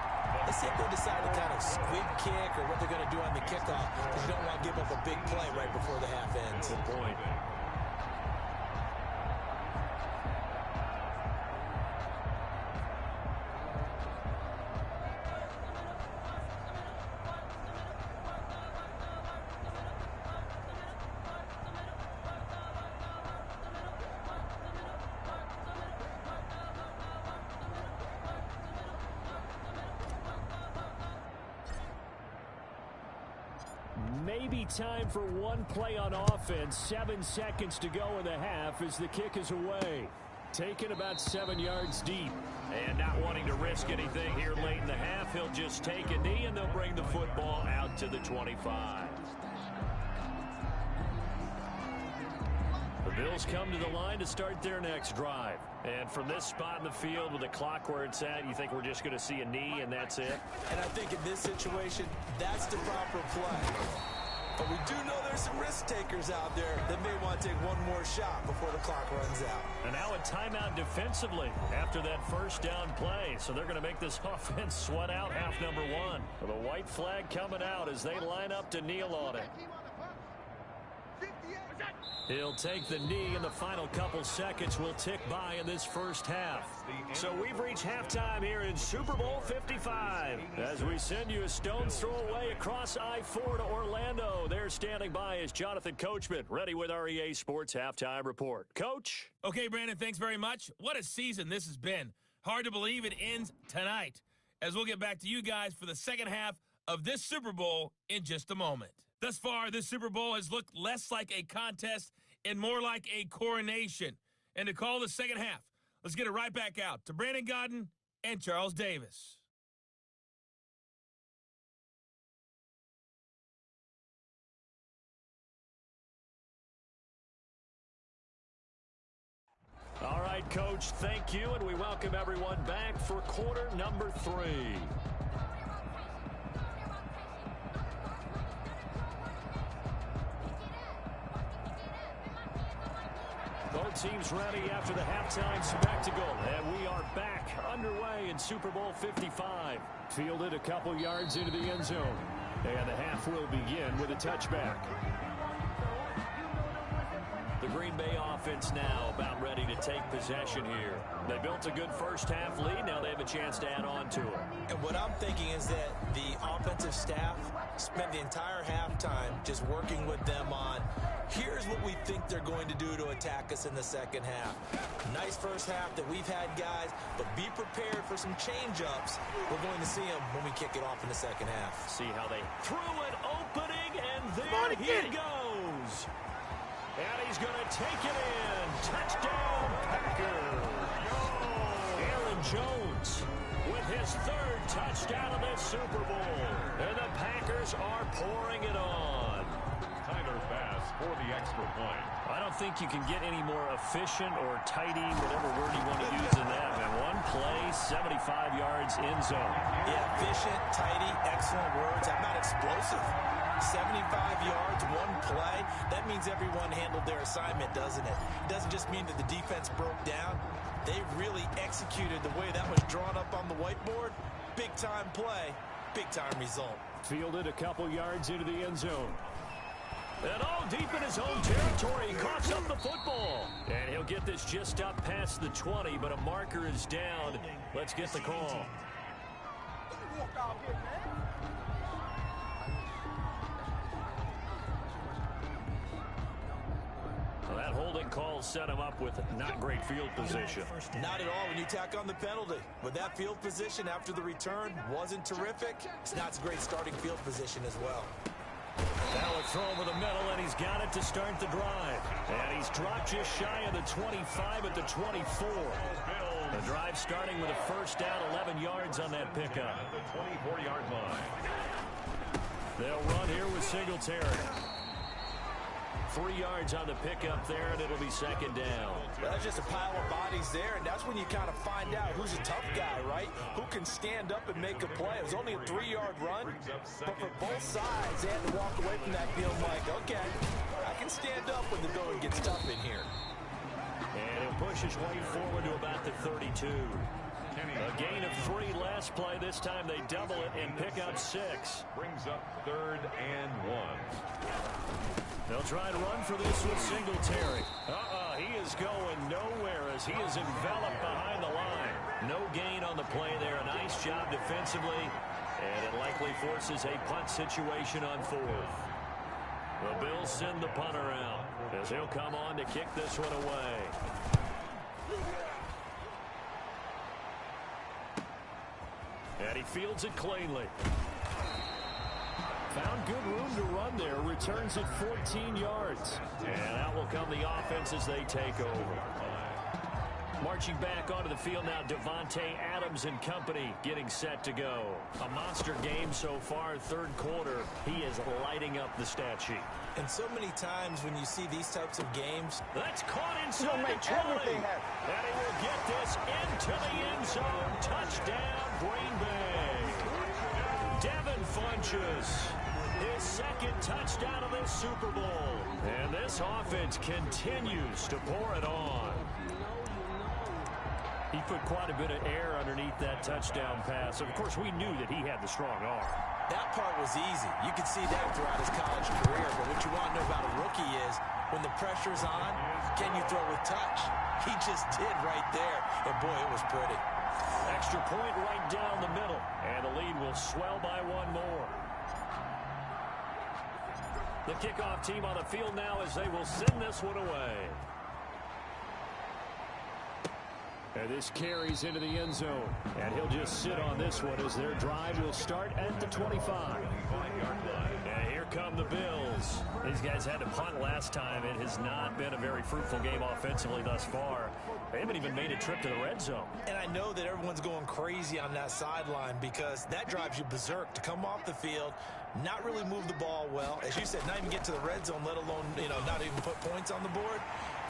let's see if they decide to kind of squib kick or what they're going to do on the kickoff, because you don't want to give up a big play right before the half ends. Good point. Maybe time for one play on offense. 7 seconds to go in the half as the kick is away. Taken about 7 yards deep. And not wanting to risk anything here late in the half, he'll just take a knee and they'll bring the football out to the 25. Bills come to the line to start their next drive. And from this spot in the field with the clock where it's at, you think we're just going to see a knee and that's it? And I think in this situation, that's the proper play. But we do know there's some risk takers out there that may want to take one more shot before the clock runs out. And now a timeout defensively after that first down play. So they're going to make this offense sweat out half number one. The white flag coming out as they line up to kneel on it. He'll take the knee, and the final couple seconds will tick by in this first half. So we've reached halftime here in Super Bowl 55. As we send you a stone's throw away across I-4 to Orlando. There standing by is Jonathan Coachman, ready with our EA Sports Halftime Report. Coach? Okay, Brandon, thanks very much. What a season this has been. Hard to believe it ends tonight, as we'll get back to you guys for the second half of this Super Bowl in just a moment. Thus far, this Super Bowl has looked less like a contest and more like a coronation. And to call the second half, let's get it right back out to Brandon Gaudin and Charles Davis. All right, Coach, thank you, and we welcome everyone back for quarter number 3. Both teams ready after the halftime spectacle, and we are back underway in Super Bowl 55. Fielded a couple yards into the end zone, and the half will begin with a touchback. The Green Bay offense now about ready to take possession here. They built a good first half lead. Now they have a chance to add on to it. And what I'm thinking is that the offensive staff spent the entire halftime just working with them on, here's what we think they're going to do to attack us in the second half. Nice first half that we've had, guys, but be prepared for some change-ups. We're going to see them when we kick it off in the second half. See how they threw an opening, and there he goes. And he's going to take it in. Touchdown, Packers. Aaron Jones with his third touchdown of this Super Bowl. And the Packers are pouring it on. Tyler Bass for the extra point. I don't think you can get any more efficient or tidy, whatever word you want to use in that. Man, one play, 75 yards in zone. Yeah, efficient, tidy, excellent words. How about explosive? 75 yards, one play. That means everyone handled their assignment, doesn't it? It doesn't just mean that the defense broke down. They really executed the way that was drawn up on the whiteboard. Big-time play, big-time result. Fielded a couple yards into the end zone. And all deep in his own territory, he coughs up the football. And he'll get this just up past the 20, but a marker is down. Let's get the call. Well, that holding call set him up with not great field position. Not at all when you tack on the penalty. With that field position after the return wasn't terrific, it's not a great starting field position as well. Now a throw over the middle, and he's got it to start the drive. And he's dropped just shy of the 25 at the 24. The drive starting with a first down, 11 yards on that pickup. The 24-yard line. They'll run here with Singletary. 3 yards on the pickup there, and it'll be second down. Well, that's just a pile of bodies there, and that's when you kind of find out who's a tough guy, right? Who can stand up and make a play. It was only a 3-yard run, but for both sides, they had to walk away from that feeling like, okay, I can stand up when the going gets tough in here. And he'll push his way forward to about the 32. A gain of 3 last play. This time they double it and pick up 6. Brings up 3rd and 1. They'll try and run for this with Singletary. He is going nowhere as he is enveloped behind the line. No gain on the play there. A nice job defensively, and it likely forces a punt situation on 4th. The Bills send the punter out as he'll come on to kick this one away. And he fields it cleanly. Found good room to run there. Returns it 14 yards. And out will come the offense as they take over. Marching back onto the field now, Davante Adams and company getting set to go. A monster game so far, third quarter. He is lighting up the stat sheet. And so many times when you see these types of games, that's caught inside the trolley. And he will get this into the end zone. Touchdown, Green Bay. Devin Funchess, his second touchdown of this Super Bowl. And this offense continues to pour it on. He put quite a bit of air underneath that touchdown pass. Of course, we knew that he had the strong arm. That part was easy. You could see that throughout his college career. But what you want to know about a rookie is when the pressure's on, can you throw with touch? He just did right there. And, boy, it was pretty. Extra point right down the middle. And the lead will swell by one more. The kickoff team on the field now as they will send this one away. And this carries into the end zone. And he'll just sit on this one as their drive will start at the 25. And here come the Bills. These guys had to punt last time. It has not been a very fruitful game offensively thus far. They haven't even made a trip to the red zone. And I know that everyone's going crazy on that sideline because that drives you berserk to come off the field, not really move the ball well. As you said, not even get to the red zone, let alone, not even put points on the board.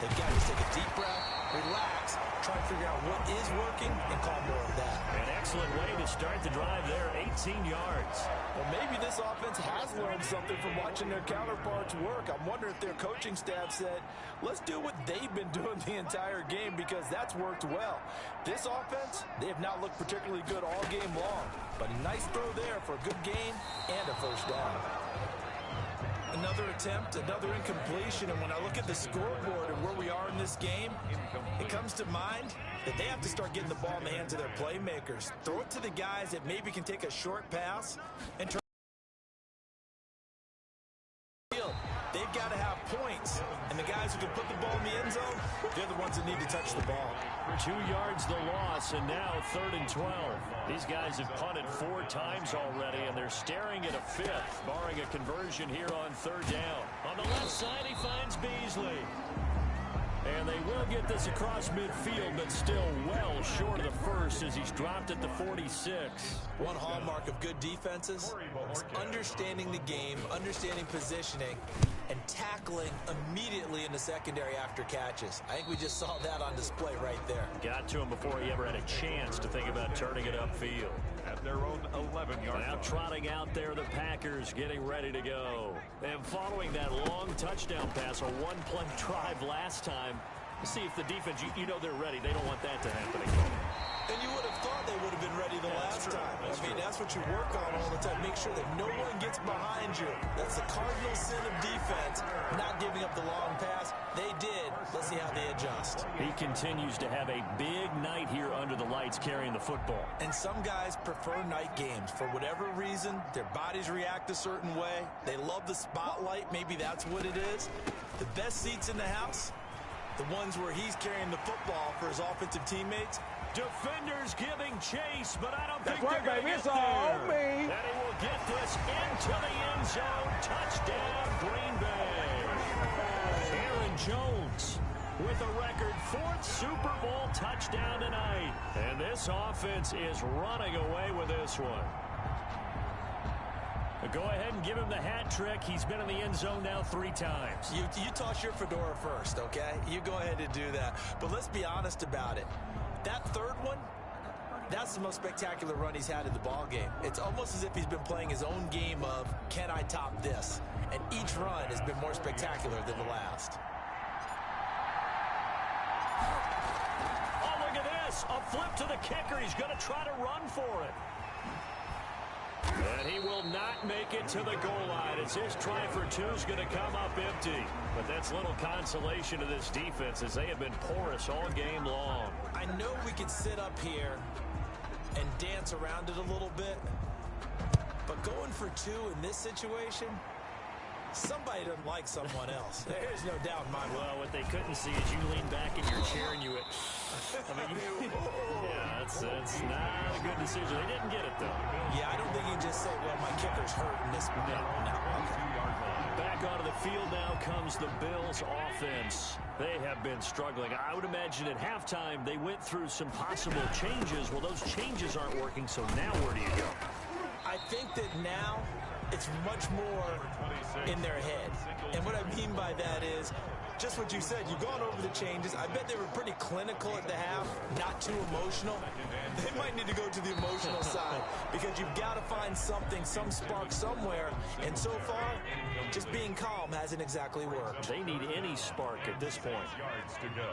They've got to take a deep breath, relax, try to figure out what is working, and call more of that. An excellent way to start the drive there, 18 yards. Well, maybe this offense has learned something from watching their counterparts work. I'm wondering if their coaching staff said, let's do what they've been doing the entire game because that's worked well. This offense, they have not looked particularly good all game long, but a nice throw there for a good gain and a first down. Another attempt, another incompletion, and when I look at the scoreboard and where we are in this game, it comes to mind that they have to start getting the ball in the hands of their playmakers. Throw it to the guys that maybe can take a short pass and try. They've got to have points, and the guys who can put the ball in the end zone, they're the ones that need to touch the ball. 2 yards the loss, and now 3rd and 12. These guys have punted 4 times already, and they're staring at a 5th, barring a conversion here on 3rd down. On the left side, he finds Beasley. And they will get this across midfield, but still well short of the first as he's dropped at the 46. One hallmark of good defenses is understanding the game, understanding positioning, and tackling immediately in the secondary after catches. I think we just saw that on display right there. Got to him before he ever had a chance to think about turning it upfield. At their own 11-yard line. Now trotting out there, the Packers getting ready to go. And following that long touchdown pass, a one-play drive last time, see if the defense, you know they're ready. They don't want that to happen again. And you would have thought they would have been ready the last time. That's what you work on all the time. Make sure that no one gets behind you. That's the cardinal sin of defense, not giving up the long pass. They did. Let's see how they adjust. He continues to have a big night here under the lights carrying the football. And some guys prefer night games. For whatever reason, their bodies react a certain way. They love the spotlight. Maybe that's what it is. The best seats in the house, the ones where he's carrying the football for his offensive teammates. Defenders giving chase, but I don't think they're going to get there. And he will get this into the end zone. Touchdown, Green Bay. Aaron Jones with a record 4th Super Bowl touchdown tonight. And this offense is running away with this one. Go ahead and give him the hat trick. He's been in the end zone now 3 times. You toss your fedora first, okay? You go ahead and do that. But let's be honest about it. That third one, that's the most spectacular run he's had in the ball game. It's almost as if he's been playing his own game of, can I top this? And each run has been more spectacular than the last. Oh, look at this. A flip to the kicker. He's going to try to run for it. And he will not make it to the goal line. It's his try for 2 is going to come up empty. But that's little consolation to this defense as they have been porous all game long. I know we could sit up here and dance around it a little bit, but going for 2 in this situation, somebody doesn't like someone else. There's no doubt in my mind. Well, what they couldn't see is you lean back in your chair and you went, yeah, that's not a good decision. They didn't get it, though. Yeah, I don't think you can just say, well, my kicker's hurt in this. No. Back Back onto the field now comes the Bills offense. They have been struggling. I would imagine at halftime they went through some possible changes. Well, those changes aren't working, so now where do you go? I think that now it's much more in their head. And what I mean by that is just what you said. You've gone over the changes. I bet they were pretty clinical at the half, not too emotional. They might need to go to the emotional side because you've got to find something, some spark somewhere. And so far, just being calm hasn't exactly worked. They need any spark at this point. Yards to go.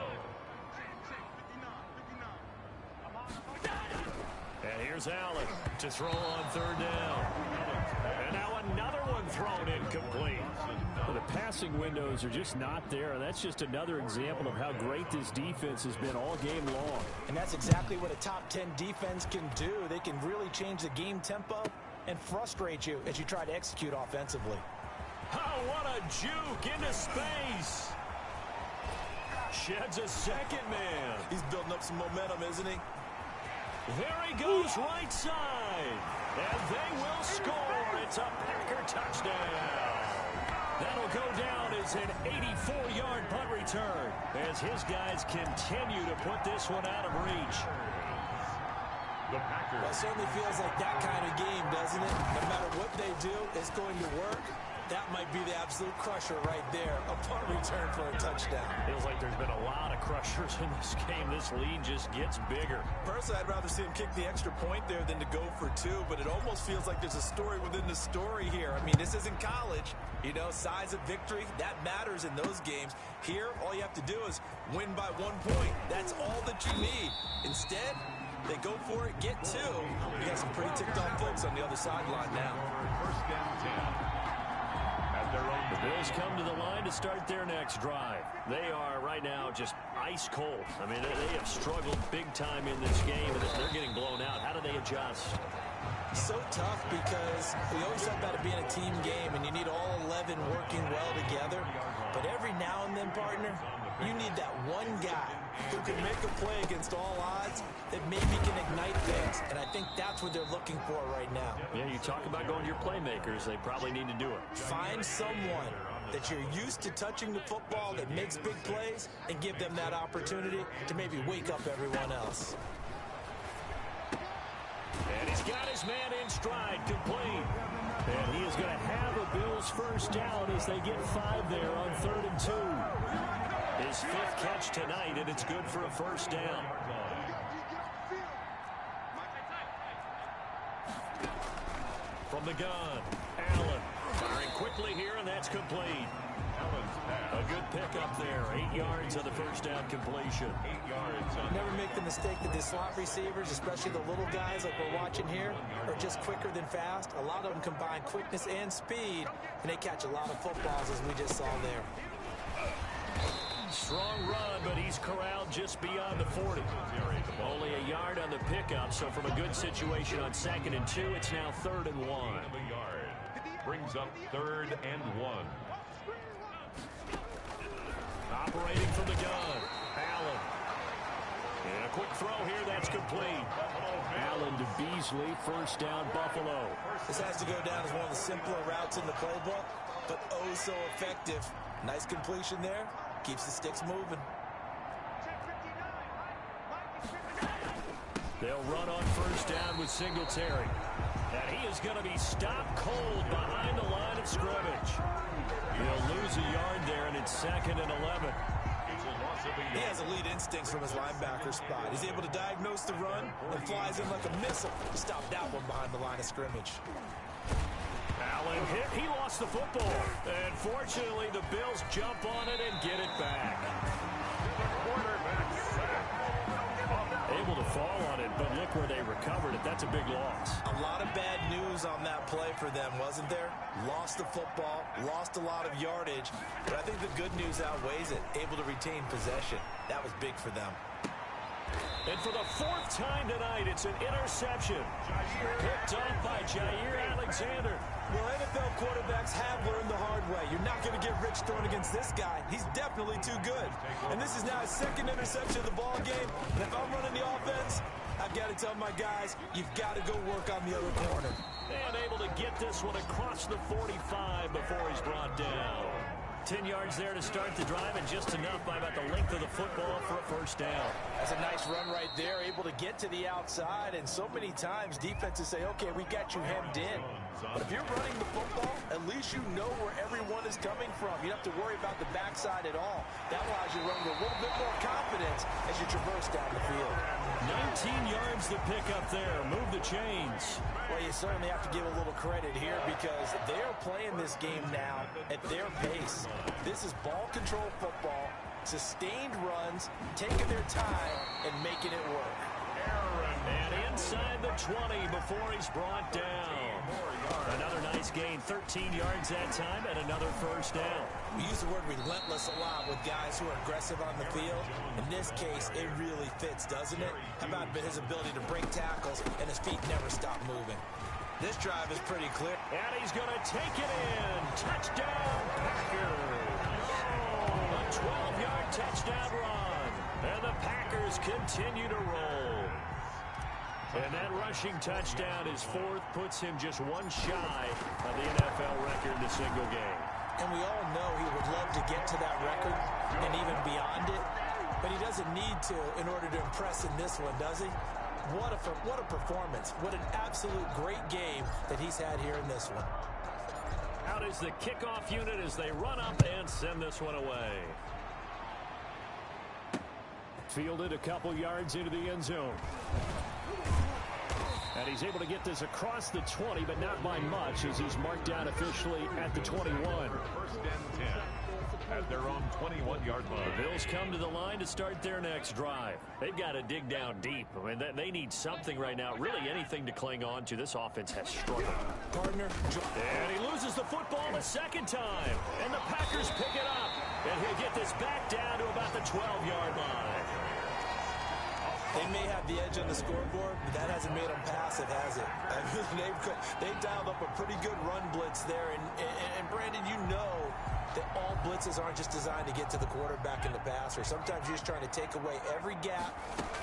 And here's Allen to throw on third down. And now another one thrown incomplete. Well, the passing windows are just not there, and that's just another example of how great this defense has been all game long. And that's exactly what a top 10 defense can do. They can really change the game tempo and frustrate you as you try to execute offensively. Oh, what a juke into space. Sheds a second man. He's building up some momentum, isn't he? There he goes, right side. And they will score. It's a Packer touchdown. That'll go down as an 84-yard punt return as his guys continue to put this one out of reach. The Packers. Well, it certainly feels like that kind of game, doesn't it? No matter what they do, it's going to work. That might be the absolute crusher right there. A punt return for a touchdown. Feels like there's been a lot of crushers in this game. This lead just gets bigger. Personally, I'd rather see him kick the extra point there than to go for two, but it almost feels like there's a story within the story here. I mean, this isn't college. You know, size of victory, that matters in those games. Here, all you have to do is win by 1 point. That's all that you need. Instead, they go for it, get two. You got some pretty ticked-off folks on the other sideline now. First down 10. The Bills come to the line to start their next drive. They are right now just ice cold. I mean, they have struggled big time in this game, and they're getting blown out. How do they adjust? So tough because we always talk about it being a team game, and you need all 11 working well together. But every now and then, partner, you need that one guy who can make a play against all odds that maybe can ignite things. And I think that's what they're looking for right now. Yeah, you talk about going to your playmakers. They probably need to do it. Find someone that you're used to touching the football that makes big plays and give them that opportunity to maybe wake up everyone else. And he's got his man in stride, complete. And he is going to have a Bills first down as they get 5 there on 3rd and 2. His 5th catch tonight, and it's good for a first down. From the gun, Allen firing quickly here, and that's complete. A good pickup there. 8 yards on the first down completion. 8 yards. Never make the mistake that the slot receivers, especially the little guys like we're watching here, are just quicker than fast. A lot of them combine quickness and speed, and they catch a lot of footballs as we just saw there. Strong run, but he's corralled just beyond the 40. Only a yard on the pickup, so from a good situation on 2nd and 2, it's now 3rd and 1. Brings up 3rd and 1. Operating from the gun, Allen. And a quick throw here, that's complete. Allen to Beasley, first down, Buffalo. This has to go down as one of the simpler routes in the playbook, but oh so effective. Nice completion there. Keeps the sticks moving. They'll run on first down with Singletary. And he is going to be stopped cold behind the line of scrimmage. He'll lose a yard there, and it's 2nd and 11. He has elite instincts from his linebacker spot. He's able to diagnose the run and flies in like a missile to stop that one behind the line of scrimmage. Allen hit. He lost the football. And fortunately, the Bills jump on it and get it back. Able to fall on it, but look where they recovered it. That's a big loss. A lot of bad news on that play for them, wasn't there? Lost the football, lost a lot of yardage, but I think the good news outweighs it. Able to retain possession. That was big for them. And for the 4th time tonight, it's an interception. Picked up by Jair Alexander. Well, NFL quarterbacks have learned the hard way. You're not going to get rich throwing against this guy. He's definitely too good. And this is now his 2nd interception of the ball game. And if I'm running the offense, I've got to tell my guys, you've got to go work on the other corner. And able to get this one across the 45 before he's brought down. 10 yards there to start the drive, and just enough by about the length of the football for a first down. That's a nice run right there, able to get to the outside, and so many times defenses say, okay, we got you hemmed in. But if you're running the football, at least you know where everyone is coming from. You don't have to worry about the backside at all. That allows you to run with a little bit more confidence as you traverse down the field. 19 yards to pick up there. Move the chains. Well, you certainly have to give a little credit here because they are playing this game now at their pace. This is ball control football, sustained runs, taking their time and making it work. And inside the 20 before he's brought down. Another nice gain, 13 yards that time, and another first down. We use the word relentless a lot with guys who are aggressive on the field. In this case, it really fits, doesn't it? How about his ability to break tackles and his feet never stop moving? This drive is pretty clear. And he's going to take it in. Touchdown, Packers. A 12-yard touchdown run. And the Packers continue to roll. And that rushing touchdown, his fourth, puts him just one shy of the NFL record in a single game. And we all know he would love to get to that record and even beyond it. But he doesn't need to in order to impress in this one, does he? What a performance. What an absolute great game that he's had here in this one. Out is the kickoff unit as they run up and send this one away. Fielded a couple yards into the end zone. And he's able to get this across the 20, but not by much as he's marked down officially at the 21. First and 10 at their own 21-yard line. The Bills come to the line to start their next drive. They've got to dig down deep. I mean, they need something right now, really anything to cling on to. This offense has struggled. Partner. And he loses the football the second time. And the Packers pick it up. And he'll get this back down to about the 12-yard line. They may have the edge on the scoreboard, but that hasn't made them passive, has it? I mean, they've dialed up a pretty good run blitz there. And Brandon, you know that all blitzes aren't just designed to get to the quarterback in the passer. Sometimes you're just trying to take away every gap,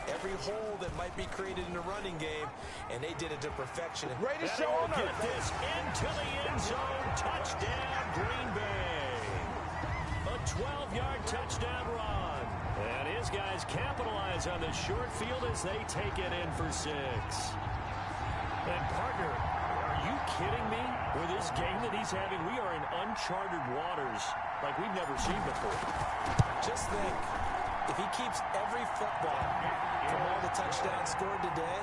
every hole that might be created in the running game, and they did it to perfection. Ready to show them. Get this into the end zone. Touchdown, Green Bay. A 12-yard touchdown run. And his guys capitalize on the short field as they take it in for 6. And partner, are you kidding me? With this game that he's having, we are in uncharted waters like we've never seen before. Just think, if he keeps every football from all the touchdowns scored today,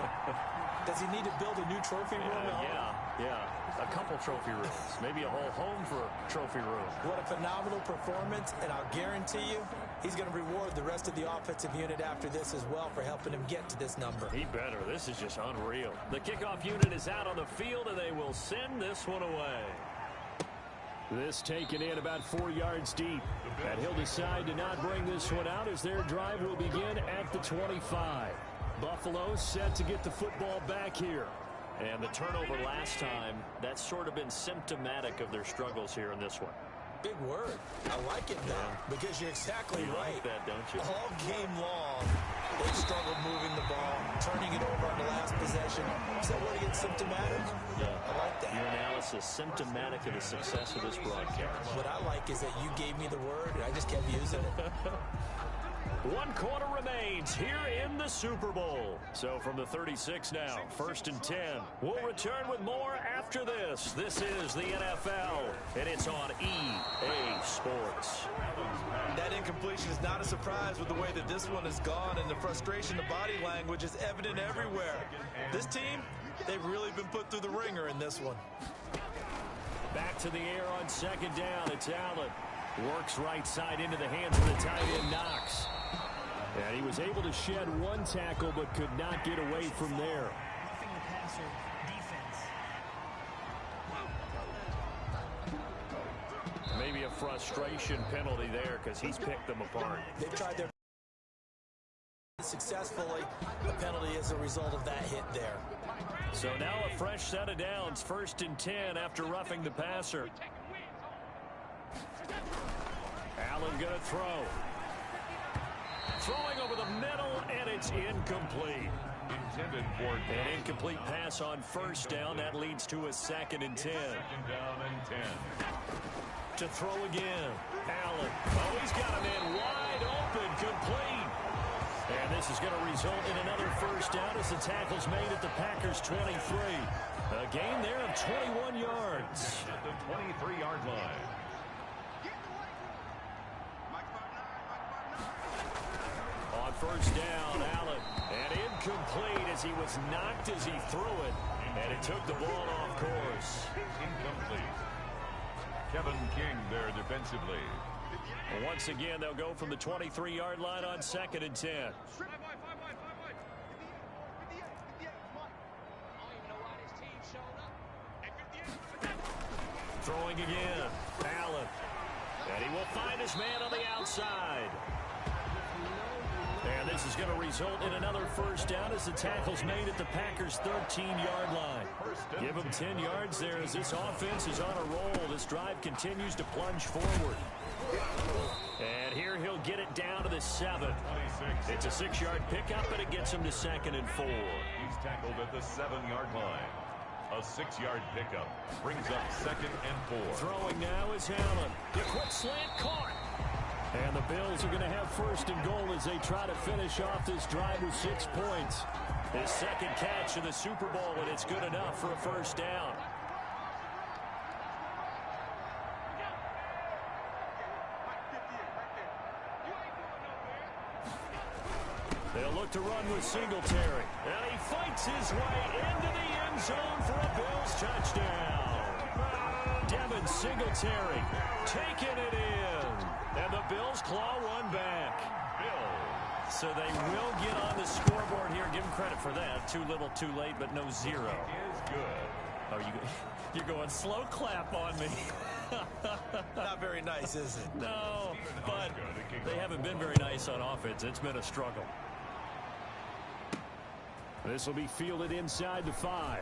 does he need to build a new trophy room? Yeah. A couple trophy rooms. Maybe a whole home for a trophy room. What a phenomenal performance, and I'll guarantee you he's going to reward the rest of the offensive unit after this as well for helping him get to this number. He better. This is just unreal. The kickoff unit is out on the field, and they will send this one away. This taken in about 4 yards deep. And he'll decide to not bring this one out as their drive will begin at the 25. Buffalo set to get the football back here. And the turnover last time, that's sort of been symptomatic of their struggles here in this one. Big word. I like it, though, because you're exactly right. Like that, don't you? All game long, they struggled moving the ball, turning it over on the last possession. Is that word again, symptomatic? Yeah. I like that. Your analysis, symptomatic of the success of this broadcast. What I like is that you gave me the word, and I just kept using it. 1 quarter remains here in the Super Bowl. So from the 36 now, 1st and 10. We'll return with more after this. This is the NFL, and it's on EA Sports. That incompletion is not a surprise with the way that this one has gone, and the frustration, the body language is evident everywhere. This team, they've really been put through the ringer in this one. Back to the air on 2nd down. It's Allen. Works right side into the hands of the tight end, Knox. And he was able to shed 1 tackle but could not get away from there. Roughing the passer defense. Maybe a frustration penalty there because he's picked them apart. They've tried their successfully. The penalty is a result of that hit there. So now a fresh set of downs, 1st and 10 after roughing the passer. Allen going to throw. Throwing over the middle, and it's incomplete. Intended for an incomplete pass on first down. That leads to a 2nd and 10. second down and 10. To throw again. Allen. Oh, he's got a man wide open. Complete. And this is going to result in another first down as the tackle's made at the Packers' 23. A gain there of 21 yards. At the 23-yard line. On first down, Allen. And incomplete as he was knocked as he threw it. And it took the ball off course. Incomplete. Kevin King there defensively. Once again, they'll go from the 23-yard line on 2nd and 10. Throwing again. Allen. And he will find his man on the outside. And this is going to result in another first down as the tackle's made at the Packers' 13-yard line. Give them 10 yards there as this offense is on a roll. This drive continues to plunge forward. And here he'll get it down to the 7. It's a 6-yard pickup, and it gets him to 2nd and 4. He's tackled at the 7-yard line. A 6-yard pickup brings up 2nd and 4. Throwing now is Allen. The quick slant caught. And the Bills are going to have 1st and goal as they try to finish off this drive with 6 points. His 2nd catch in the Super Bowl, and it's good enough for a first down. They'll look to run with Singletary. And he fights his way into the end zone for a Bills touchdown. Devin Singletary taking it in. And the Bills claw one back. Bills. So they will get on the scoreboard here. Give them credit for that. Too little, too late, but no 0. Is good. Oh, you're going slow clap on me. Not very nice, is it? No, but they haven't been very nice on offense. It's been a struggle. This will be fielded inside the 5.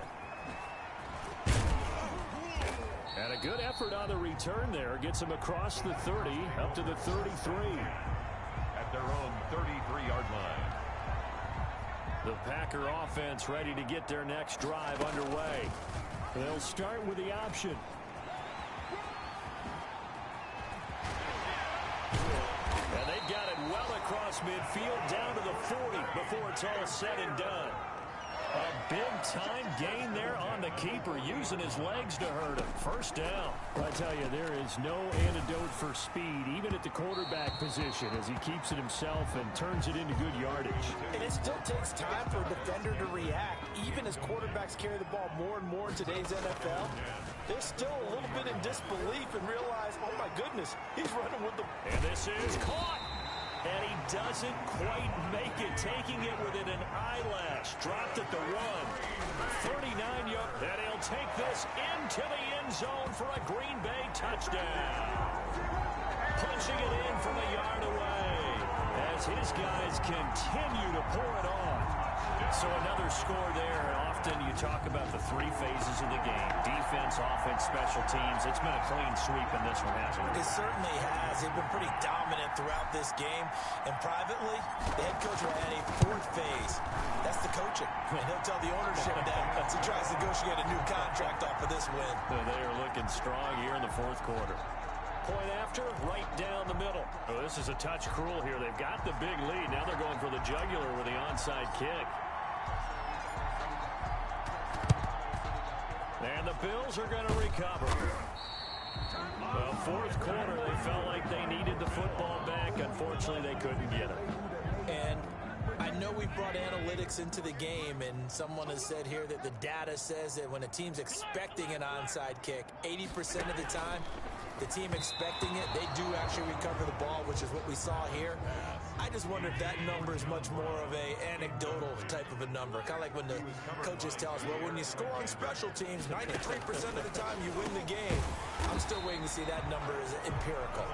And a good effort on the return there. Gets him across the 30, up to the 33. At their own 33-yard line. The Packer offense ready to get their next drive underway. They'll start with the option. And they've got it well across midfield down to the 40 before it's all said and done. A big-time gain there on the keeper, using his legs to hurt him. First down. I tell you, there is no antidote for speed, even at the quarterback position, as he keeps it himself and turns it into good yardage. And it still takes time for a defender to react. Even as quarterbacks carry the ball more and more in today's NFL, they're still a little bit in disbelief and realize, oh my goodness, he's running with the... And this is caught. And he doesn't quite make it, taking it within an eyelash. Dropped at the 1. 39-yard. And he'll take this into the end zone for a Green Bay touchdown. Punching it in from a yard away as his guys continue to pour it on. So another score there. Often you talk about the 3 phases of the game. Defense, offense, special teams. It's been a clean sweep in this one, hasn't it? It certainly has. They've been pretty dominant throughout this game. And privately, the head coach will add a 4th phase. That's the coaching. And he'll tell the ownership that as he tries to negotiate a new contract off of this win. They are looking strong here in the 4th quarter. Point after, right down the middle. Oh, this is a touch cruel here. They've got the big lead. Now they're going for the jugular with the onside kick. And the Bills are going to recover. Well, 4th quarter, they felt like they needed the football back. Unfortunately, they couldn't get it. And I know we brought analytics into the game, and someone has said here that the data says that when a team's expecting an onside kick, 80% of the time, the team expecting it, they do actually recover the ball, which is what we saw here. I just wonder if that number is much more of a anecdotal type of a number. Kind of like when the coaches tell us, well, when you score on special teams, 93% of the time you win the game. I'm still waiting to see that number is empirical.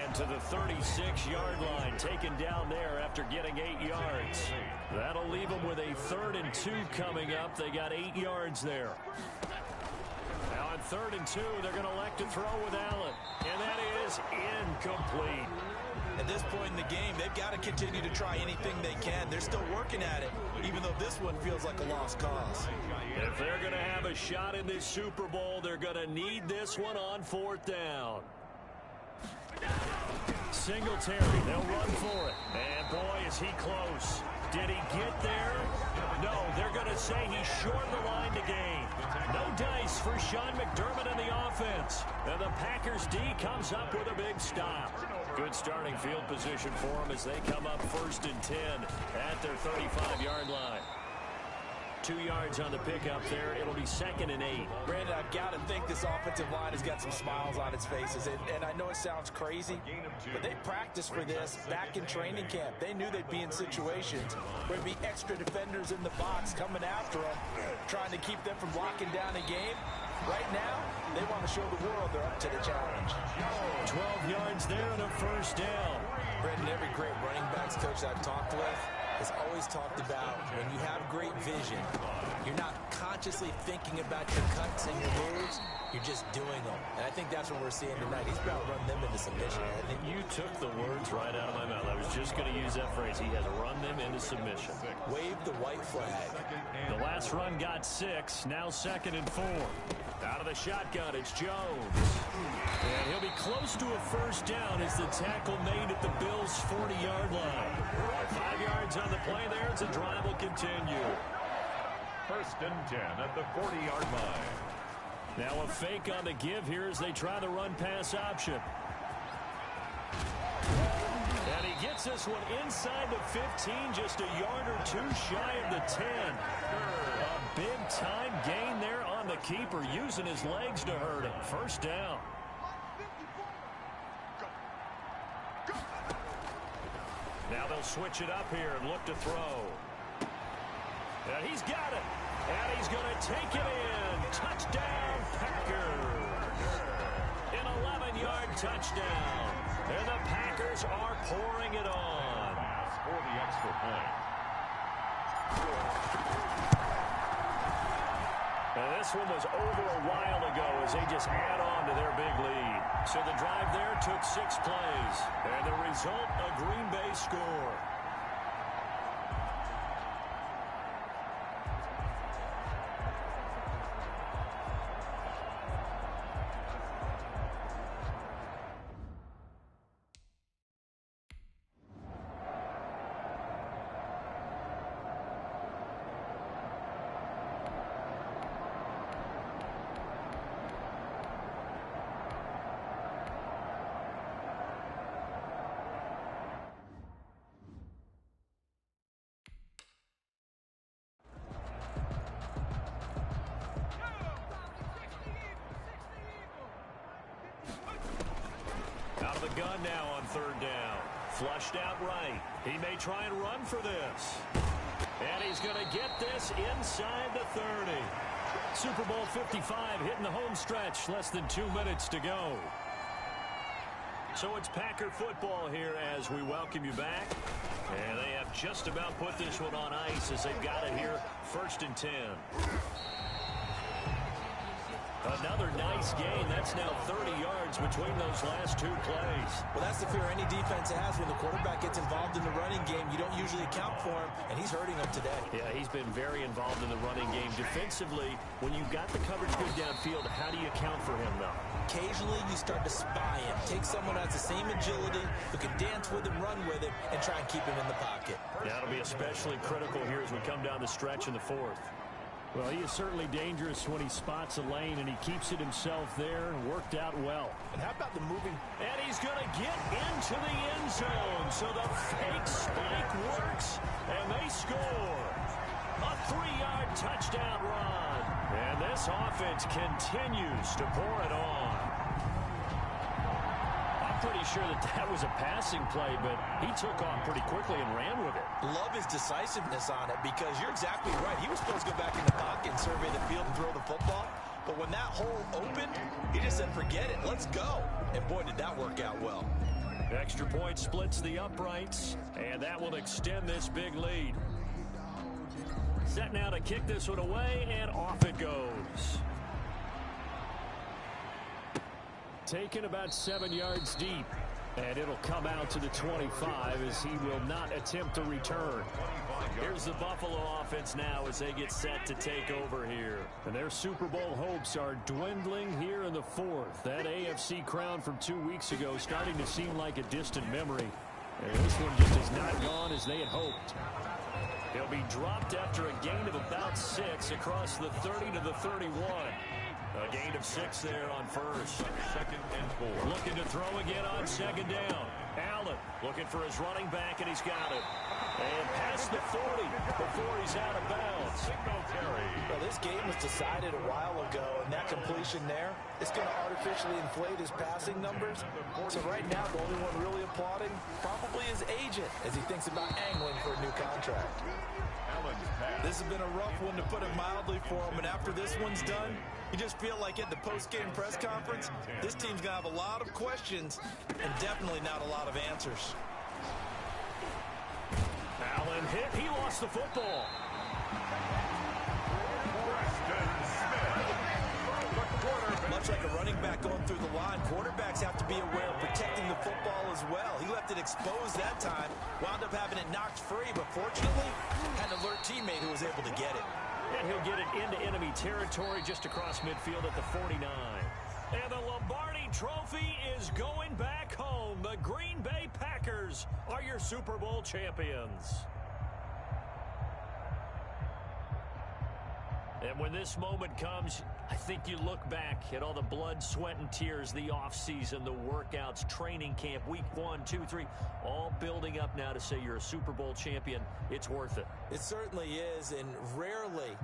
And to the 36-yard line, taken down there after getting 8 yards. That'll leave them with a 3rd and 2 coming up. They got 8 yards there. Now on 3rd and 2, they're going to elect to throw with Allen. And that is incomplete. At this point in the game, they've got to continue to try anything they can. They're still working at it, even though this one feels like a lost cause. If they're going to have a shot in this Super Bowl, they're going to need this one on 4th down. Singletary, they'll run for it. And boy, is he close. Did he get there? No, they're going to say he's short of the line to gain. No dice for Sean McDermott in the offense. And the Packers D comes up with a big stop. Good starting field position for them as they come up 1st and 10 at their 35-yard line. 2 yards on the pickup there. It'll be 2nd and 8. Brandon, I've got to think this offensive line has got some smiles on its faces. And I know it sounds crazy, but they practiced for this back in training camp. They knew they'd be in situations where there'd be extra defenders in the box coming after them, trying to keep them from locking down a game. Right now, they want to show the world they're up to the challenge. 12 yards there and a 1st down. Brandon, every great running backs coach I've talked with has always talked about when you have great vision, you're not consciously thinking about your cuts and your moves, you're just doing them. And I think that's what we're seeing tonight. He's about to run them into submission. You took the words right out of my mouth. I was just going to use that phrase. He has run them into submission. Wave the white flag. The last run got 6. Now 2nd and 4. Out of the shotgun, it's Jones. And he'll be close to a 1st down as the tackle made at the Bills' 40-yard line. 5 yards on the play there as the drive will continue. 1st and 10 at the 40-yard line. Now a fake on the give here as they try the run-pass option. And he gets this one inside the 15, just a yard or 2 shy of the 10. A big-time gain there on the keeper, using his legs to hurt him. 1st down. Now they'll switch it up here and look to throw. And he's got it. And he's going to take it in. Touchdown, Packers. An 11-yard touchdown. And the Packers are pouring it on. For the extra point. And this one was over a while ago as they just add on to their big lead. So the drive there took 6 plays. And the result, a Green Bay score. Gun now on 3rd down. Flushed out right. He may try and run for this. And he's going to get this inside the 30. Super Bowl 55 hitting the home stretch. Less than 2 minutes to go. So it's Packer football here as we welcome you back. And they have just about put this one on ice as they've got it here. 1st and 10. Another nice gain. That's now 30 yards between those last 2 plays. Well, that's the fear any defense has. When the quarterback gets involved in the running game, you don't usually account for him, and he's hurting them today. Yeah, he's been very involved in the running game. Defensively, when you've got the coverage good downfield, how do you account for him, though? Occasionally, you start to spy him. Take someone who has the same agility, who can dance with him, run with him, and try and keep him in the pocket. That'll be especially critical here as we come down the stretch in the 4th. Well, he is certainly dangerous when he spots a lane, and he keeps it himself there and worked out well. And how about the moving? And he's going to get into the end zone. So the fake spike works, and they score. A 3-yard touchdown run. And this offense continues to pour it on. I'm pretty sure that was a passing play, but he took off pretty quickly and ran with it. Love his decisiveness on it because you're exactly right. He was supposed to go back in the pocket and survey the field and throw the football. But when that hole opened, he just said, forget it, let's go. And boy, did that work out well. Extra point splits the uprights, and that will extend this big lead. Set now to kick this one away, and off it goes. Taken about 7 yards deep. And it'll come out to the 25 as he will not attempt to return. Here's the Buffalo offense now as they get set to take over here. And their Super Bowl hopes are dwindling here in the fourth. That AFC crown from 2 weeks ago starting to seem like a distant memory. And this one just has not gone as they had hoped. He'll be dropped after a gain of about 6 across the 30 to the 31. A gain of 6 there on first. 2nd and 4. Looking to throw again on 2nd down. Allen looking for his running back, and he's got it. And past the 40 before he's out of bounds. Well, this game was decided a while ago, and that completion there is going to artificially inflate his passing numbers. So right now, the only one really applauding probably his agent as he thinks about angling for a new contract. This has been a rough one, to put it mildly, for him, and after this one's done, you just feel like at the post-game press conference, this team's going to have a lot of questions and definitely not a lot of answers. Allen hit. He lost the football. Much like a running back going through the line, quarterbacks have to be aware of protecting the football as well. He left it exposed that time, wound up having it knocked free, but fortunately, had an alert teammate who was able to get it. And he'll get it into enemy territory just across midfield at the 49. And the Lombardi Trophy is going back home. The Green Bay Packers are your Super Bowl champions. And when this moment comes, I think you look back at all the blood, sweat, and tears, the offseason, the workouts, training camp, week 1, 2, 3, all building up now to say you're a Super Bowl champion. It's worth it. It certainly is, and rarely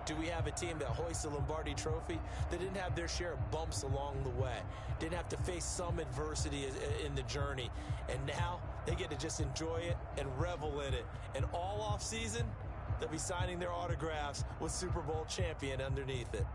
do we have a team that hoists the Lombardi Trophy that didn't have their share of bumps along the way, didn't have to face some adversity in the journey, and now they get to just enjoy it and revel in it. And all offseason, they'll be signing their autographs with Super Bowl champion underneath it.